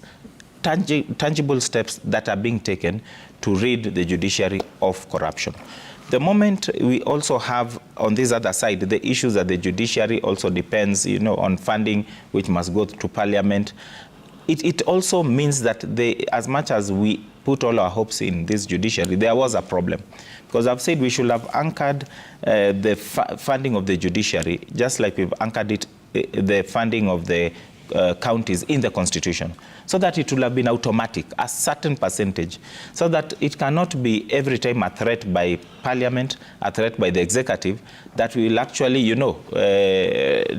tangible steps that are being taken to rid the judiciary of corruption. The moment we also have on this other side the issues that the judiciary also depends, on funding which must go to Parliament. It also means that as much as we put all our hopes in this judiciary, there was a problem. Because I've said we should have anchored the funding of the judiciary, just like we've anchored the funding of the counties in the Constitution, so that it will have been automatic, a certain percentage, so that it cannot be every time a threat by Parliament, a threat by the executive, that we will actually,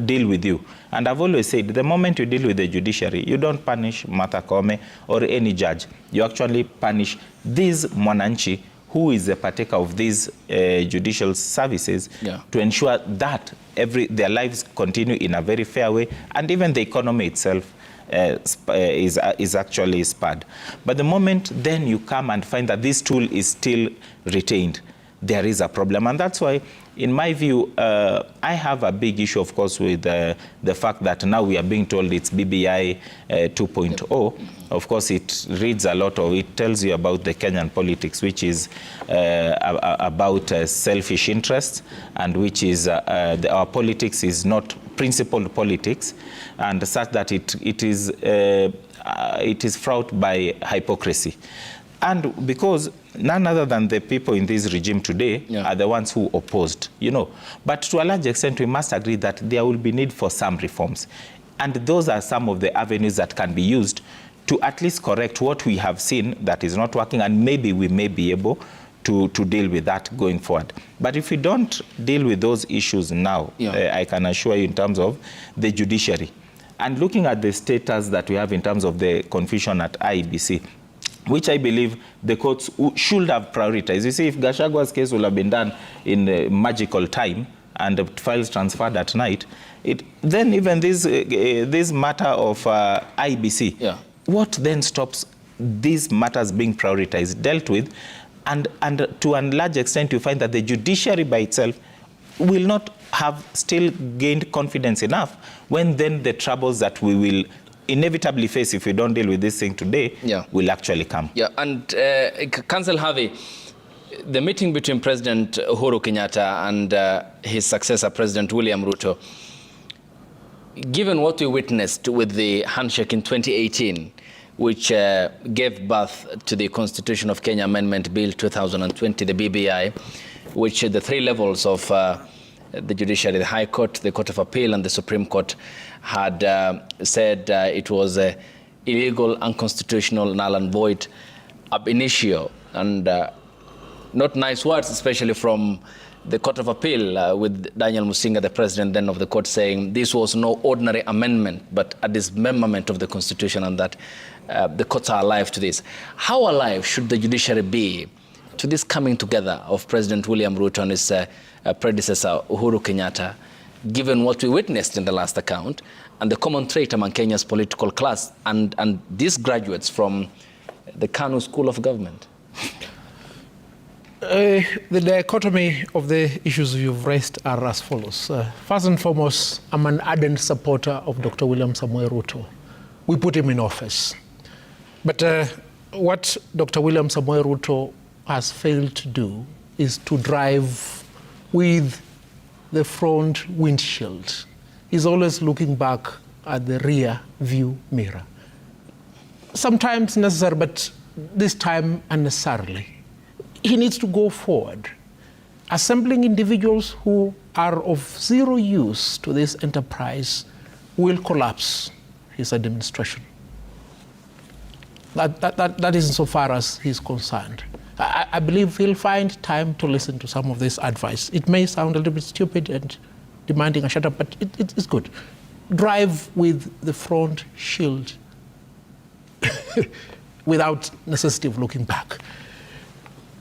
deal with you. And I've always said, the moment you deal with the judiciary, you don't punish Martha Koome or any judge. You actually punish this Mwananchi, who is a partaker of these judicial services, to ensure that their lives continue in a very fair way, and even the economy itself is actually spurred. But the moment then you come and find that this tool is still retained, there is a problem. And that's why, in my view, I have a big issue, of course, with the fact that now we are being told it's BBI 2.0. Of course, it reads a lot, or it tells you about the Kenyan politics, which is about selfish interests, and which is our politics is not principled politics, and such that it is fraught by hypocrisy. And because none other than the people in this regime today are the ones who opposed, But to a large extent, we must agree that there will be need for some reforms. And those are some of the avenues that can be used to at least correct what we have seen that is not working, and maybe we may be able to deal with that going forward. But if we don't deal with those issues now, I can assure you in terms of the judiciary, and looking at the status that we have in terms of the confusion at IEBC, which I believe the courts should have prioritized. You see, if Gachagwa's case will have been done in a magical time and the files transferred at night, then even this matter of IEBC, what then stops these matters being prioritized, dealt with, and to a large extent you find that the judiciary by itself will not have still gained confidence enough when then the troubles that we will inevitably face if we don't deal with this thing today will actually come.
Yeah, and Council Harvey, the meeting between President Uhuru Kenyatta and his successor, President William Ruto, given what we witnessed with the handshake in 2018, which gave birth to the Constitution of Kenya Amendment Bill 2020, the BBI, which the three levels of the judiciary, the High Court, the Court of Appeal, and the Supreme Court had said it was illegal, unconstitutional, null and void ab initio, and not nice words, especially from the Court of Appeal with Daniel Musinga, the president then of the court, saying this was no ordinary amendment, but a dismemberment of the Constitution, and that the courts are alive to this. How alive should the judiciary be to this coming together of President William Ruto and his predecessor Uhuru Kenyatta, given what we witnessed in the last account and the common trait among Kenya's political class and these graduates from the Kanu School of Government?
The dichotomy of the issues you've raised are as follows. First and foremost, I'm an ardent supporter of Dr. William Samoei Ruto. We put him in office. But what Dr. William Samoei Ruto has failed to do is to drive with the front windshield. He's always looking back at the rear view mirror. Sometimes necessary, but this time unnecessarily. He needs to go forward, assembling individuals who are of zero use to this enterprise will collapse his administration. That is insofar as he's concerned. I believe he'll find time to listen to some of this advice. It may sound a little bit stupid and demanding a shut-up, but it's good. Drive with the front shield without necessity of looking back.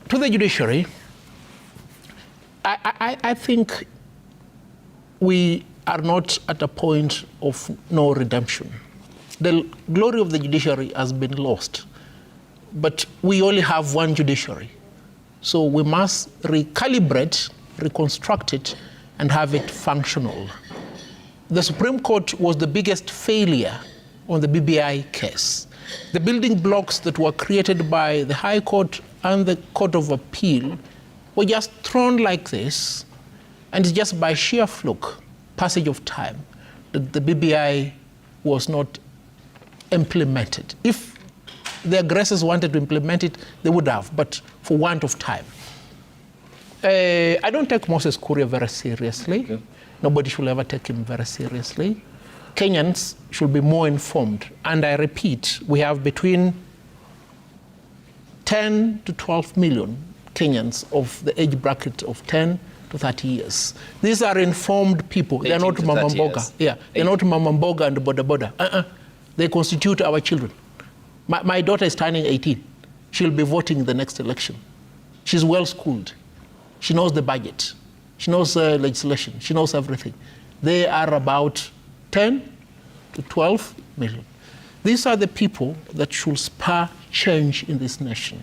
To the judiciary, I think we are not at a point of no redemption. The glory of the judiciary has been lost, but we only have one judiciary. So we must recalibrate, reconstruct it, and have it functional. The Supreme Court was the biggest failure on the BBI case. The building blocks that were created by the High Court and the Court of Appeal were just thrown like this, and it's just by sheer fluke, passage of time, that the BBI was not implemented. If the aggressors wanted to implement it, they would have, but for want of time. I don't take Moses Kuria very seriously. Okay. Nobody should ever take him very seriously. Kenyans should be more informed. And I repeat, we have between 10 to 12 million Kenyans of the age bracket of 10 to 30 years. These are informed people. They're not Mamamboga. Yeah, they're not Mamamboga and Boda Boda. They constitute our children. My daughter is turning 18. She'll be voting in the next election. She's well-schooled. She knows the budget. She knows legislation. She knows everything. They are about 10 to 12 million. These are the people that should spur change in this nation.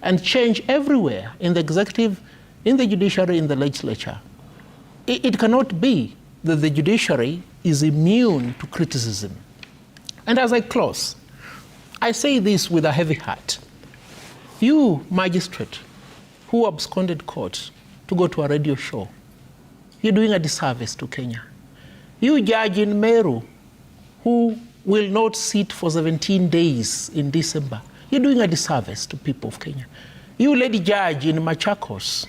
And change everywhere, in the executive, in the judiciary, in the legislature. It cannot be that the judiciary is immune to criticism. And as I close, I say this with a heavy heart. You, magistrate, who absconded court to go to a radio show, you're doing a disservice to Kenya. You, judge in Meru, who will not sit for 17 days in December, you're doing a disservice to people of Kenya. You, lady judge in Machakos,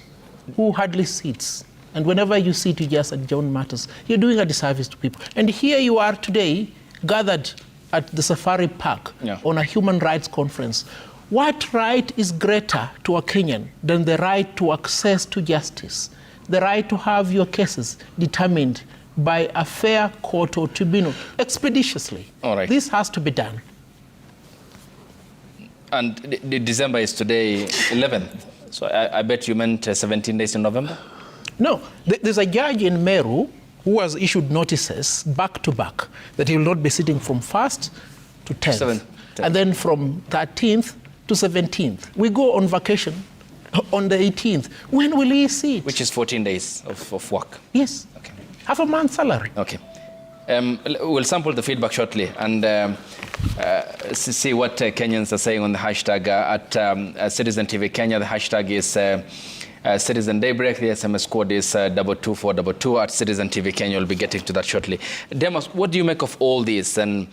who hardly sits, And whenever you sit, you just adjourn matters. You're doing a disservice to people. And here you are today, gathered at the Safari Park on a human rights conference. What right is greater to a Kenyan than the right to access to justice, the right to have your cases determined by a fair court or tribunal expeditiously?
All right.
This has to be done.
And December is today 11th. So I bet you meant 17 days in November?
No. There's a judge in Meru who has issued notices back to back that he will not be sitting from 1st to 10th. And then from 13th to 17th. We go on vacation on the 18th. When will he sit?
Which is 14 days of work.
Yes.
Okay.
Half a month's salary.
Okay. We'll sample the feedback shortly and see what Kenyans are saying on the hashtag at Citizen TV Kenya. The hashtag is Citizen Daybreak. The SMS code is 22422 at Citizen TV Kenya. We'll be getting to that shortly. Demas, what do you make of all this and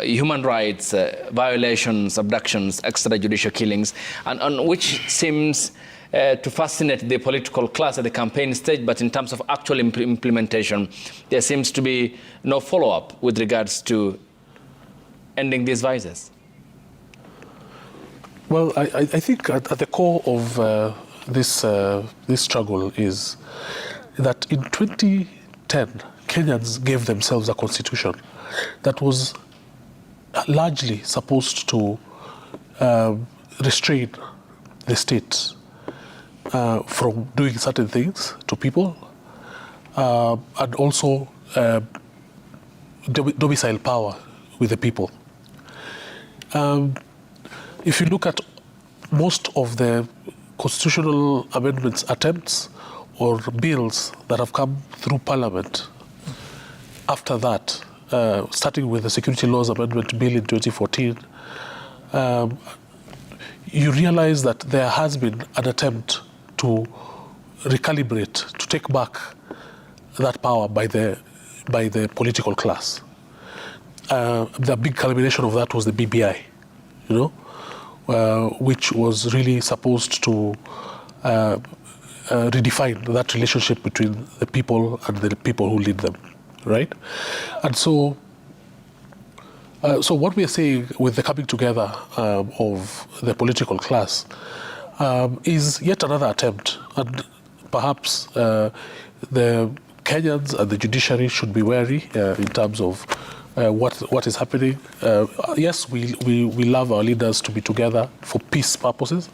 human rights violations, abductions, extrajudicial killings, and which seems to fascinate the political class at the campaign stage, but in terms of actual implementation, there seems to be no follow-up with regards to ending these vices?
Well, I think at the core of this struggle is that in 2010, Kenyans gave themselves a constitution that was largely supposed to restrain the state from doing certain things to people, and also domicile power with the people. If you look at most of the constitutional amendments attempts or bills that have come through Parliament after that, starting with the Security Laws Amendment Bill in 2014, you realize that there has been an attempt to recalibrate, to take back that power by the political class. The big culmination of that was the BBI, which was really supposed to redefine that relationship between the people and the people who lead them, right? And so what we are saying with the coming together of the political class is yet another attempt, and perhaps the Kenyans and the judiciary should be wary in terms of what is happening. Yes, we love our leaders to be together for peace purposes,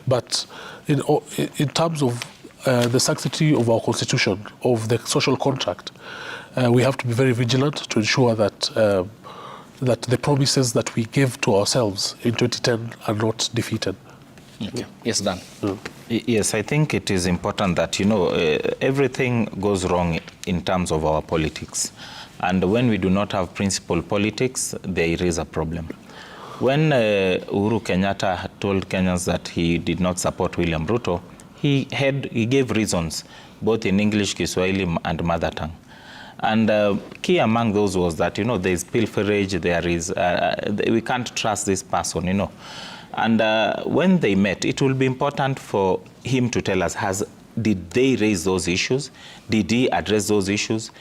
but in terms of the sanctity of our constitution, of the social contract, we have to be very vigilant to ensure that that the promises that we gave to ourselves in 2010 are not defeated.
Okay. Yes, Dan.
Yes, I think it is important that, everything goes wrong in terms of our politics. And when we do not have principled politics, there is a problem. When Uhuru Kenyatta had told Kenyans that he did not support William Ruto, he gave reasons, both in English, Kiswahili, and mother tongue. And key among those was that, there is pilferage, there is, we can't trust this person, And when they met, it will be important for him to tell us, did they raise those issues? Did he address those issues?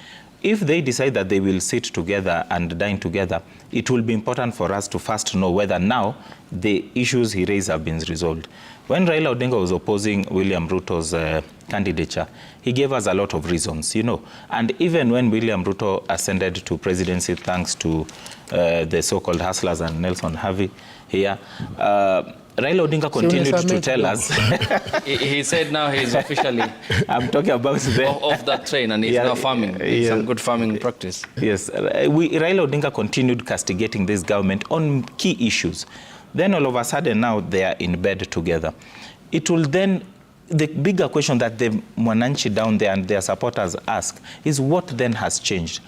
If they decide that they will sit together and dine together, it will be important for us to first know whether now the issues he raised have been resolved. When Raila Odinga was opposing William Ruto's candidature, he gave us a lot of reasons, And even when William Ruto ascended to presidency, thanks to the so-called hustlers and Nelson Harvey here, Raila Odinga continued to tell us.
He said now he's officially
I'm talking about
off that train, and he's now farming. Some good farming practice.
Yes. Raila Odinga continued castigating this government on key issues. Then all of a sudden now they are in bed together. It will then, the bigger question that the Mwananchi down there and their supporters ask is what then has changed?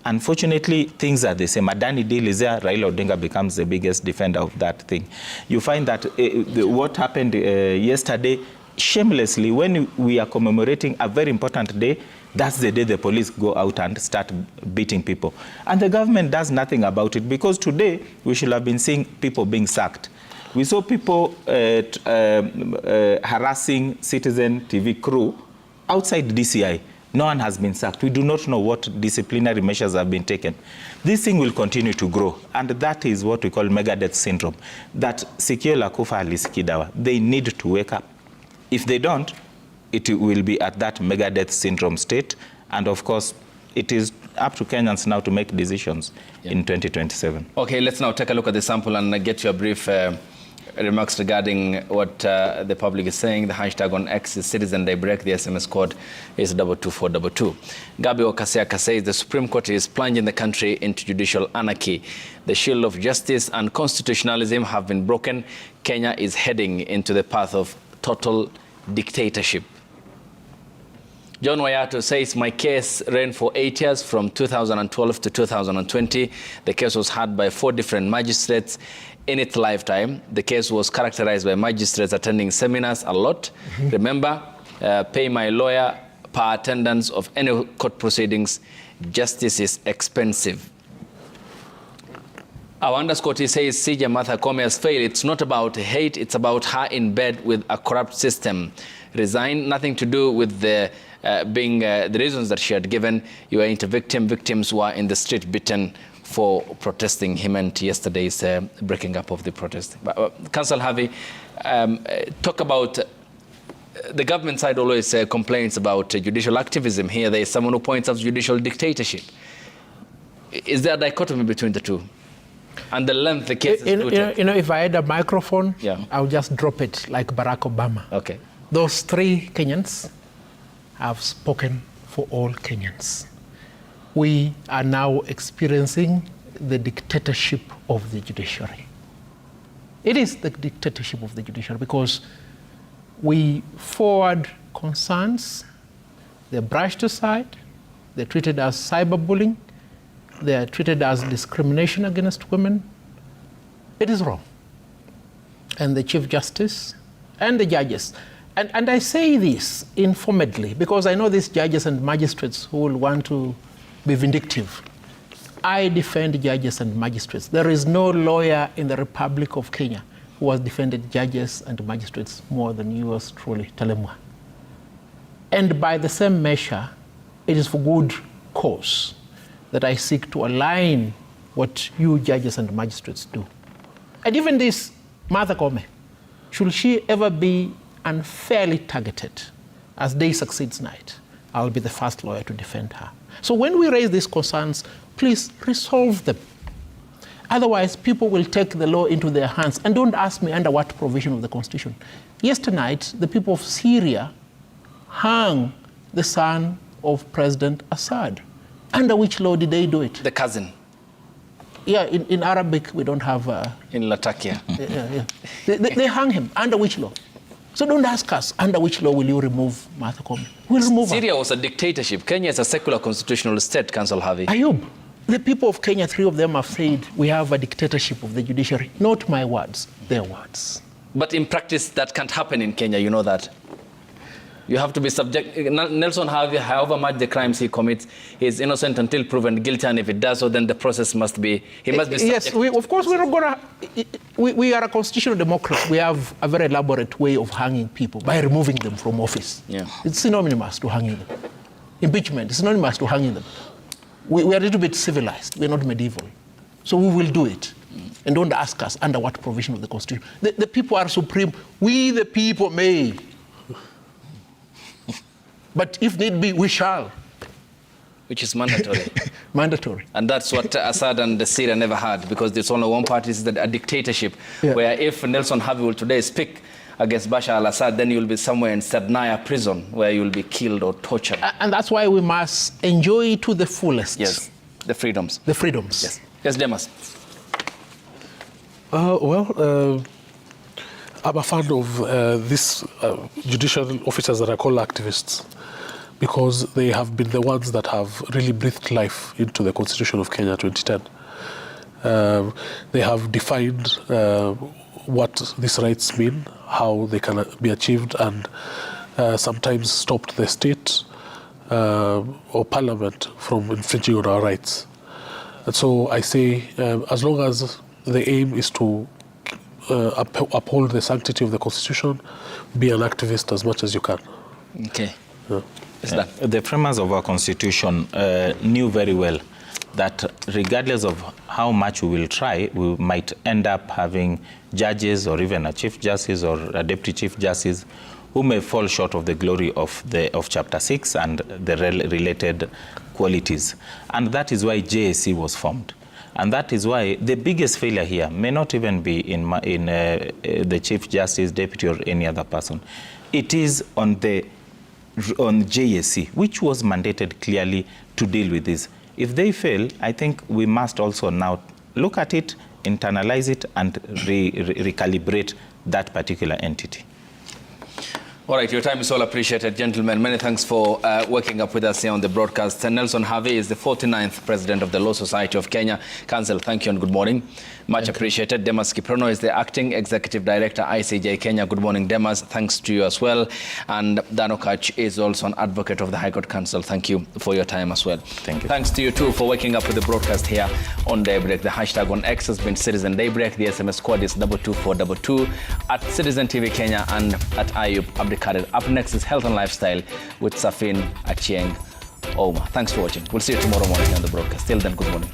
Unfortunately, things are the same. Adani deal is there, Raila Odinga becomes the biggest defender of that thing. You find that what happened yesterday, shamelessly, when we are commemorating a very important day, that's the day the police go out and start beating people. And the government does nothing about it, because today we should have been seeing people being sacked. We saw people harassing Citizen TV crew outside DCI, no one has been sacked. We do not know what disciplinary measures have been taken. This thing will continue to grow, and that is what we call megadeath syndrome, that sikio la kufa halisikii dawa. They need to wake up. If they don't, it will be at that megadeath syndrome state, and of course, it is up to Kenyans now to make decisions in 2027. Okay,
let's now take a look at the sample and get your brief remarks regarding what the public is saying. The hashtag on X is Citizen Daybreak. The SMS code is 22422. Gabi Okasiaka says the Supreme Court is plunging the country into judicial anarchy. The shield of justice and constitutionalism have been broken. Kenya is heading into the path of total dictatorship. John Wayato says, my case ran for 8 years from 2012 to 2020. The case was heard by 4 different magistrates in its lifetime. The case was characterized by magistrates attending seminars a lot. Remember, pay my lawyer per attendance of any court proceedings. Justice is expensive. Our underscore says, CJ Martha Koome has failed. It's not about hate, it's about her in bed with a corrupt system. Resign, nothing to do with the the reasons that she had given. You were into victims were in the street beaten for protesting. He meant yesterday's breaking up of the protest. Council Harvey, talk about the government side always complains about judicial activism. Here there is someone who points out judicial dictatorship. Is there a dichotomy between the two? And the length the case is
if I had a microphone, I'll just drop it like Barack Obama.
Okay.
Those 3 Kenyans have spoken for all Kenyans. We are now experiencing the dictatorship of the judiciary. It is the dictatorship of the judiciary because we forward concerns, they're brushed aside, they're treated as cyberbullying, they're treated as discrimination against women. It is wrong. And the Chief Justice and the judges, and I say this informedly because I know these judges and magistrates who will want to be vindictive. I defend judges and magistrates. There is no lawyer in the Republic of Kenya who has defended judges and magistrates more than yours truly, Talemwa. And by the same measure, it is for good cause that I seek to align what you judges and magistrates do. And even this Martha Koome, should she ever be unfairly targeted as day succeeds night, I'll be the first lawyer to defend her. So when we raise these concerns, please resolve them. Otherwise, people will take the law into their hands. And don't ask me under what provision of the Constitution. Yesterday night, the people of Syria hung the son of President Assad. Under which law did they do it?
The cousin.
Yeah, in Arabic, we don't have...
in Latakia.
They hung him. Under which law? So don't ask us, under which law will you remove Martha Koome? We'll remove her.
Syria was a dictatorship. Kenya is a secular constitutional state, Council Harvey.
Ayub, the people of Kenya, 3 of them have said we have a dictatorship of the judiciary. Not my words, their words.
But in practice, that can't happen in Kenya, you know that. You have to be subject. Nelson Harvey, however much the crimes he commits, he is innocent until proven guilty, and if it does so, then the process must be, he must be subject.
Yes, of course we're not going to, we are a constitutional democracy. We have a very elaborate way of hanging people by removing them from office.
Yeah.
It's synonymous to hanging them. Impeachment is synonymous to hanging them. We are a little bit civilized. We're not medieval. So we will do it. And don't ask us under what provision of the Constitution. The people are supreme. We the people may. But if need be, we shall.
Which is mandatory.
Mandatory.
And that's what Assad and Syria never had, because there's only one party, is a dictatorship, where if Nelson Harvey will today speak against Bashar al-Assad, then you'll be somewhere in Sadnaya prison, where you'll be killed or tortured.
And that's why we must enjoy to the fullest.
Yes, the freedoms.
The freedoms.
Yes, yes, Demas.
I'm a fan of these judicial officers that are called activists, because they have been the ones that have really breathed life into the Constitution of Kenya 2010. They have defined what these rights mean, how they can be achieved, and sometimes stopped the state or parliament from infringing on our rights. And so I say, as long as the aim is to uphold the sanctity of the Constitution, be an activist as much as you can.
Okay. Is that
the framers of our constitution knew very well that regardless of how much we will try, we might end up having judges or even a chief justice or a deputy chief justice who may fall short of the glory of Chapter 6 and the related qualities. And that is why JSC was formed. And that is why the biggest failure here may not even be in the chief justice, deputy, or any other person. It is on JSC, which was mandated clearly to deal with this. If they fail, I think we must also now look at it, internalize it, and recalibrate that particular entity.
All right, your time is all appreciated, gentlemen. Many thanks for working up with us here on the broadcast. Nelson Harvey is the 49th president of the Law Society of Kenya. Council, thank you and good morning. Much appreciated. Demas Kiprono is the acting executive director, ICJ Kenya. Good morning, Demas. Thanks to you as well. And Dan Okach is also an advocate of the High Court Council. Thank you for your time as well.
Thank you.
Thanks to you too for waking up with the broadcast here on Daybreak. The hashtag on X has been Citizen Daybreak. The SMS code is 22422 at Citizen TV Kenya and at Ayub Abdikadir. Up next is Health and Lifestyle with Safin Achieng Oma. Thanks for watching. We'll see you tomorrow morning on the broadcast. Till then, good morning.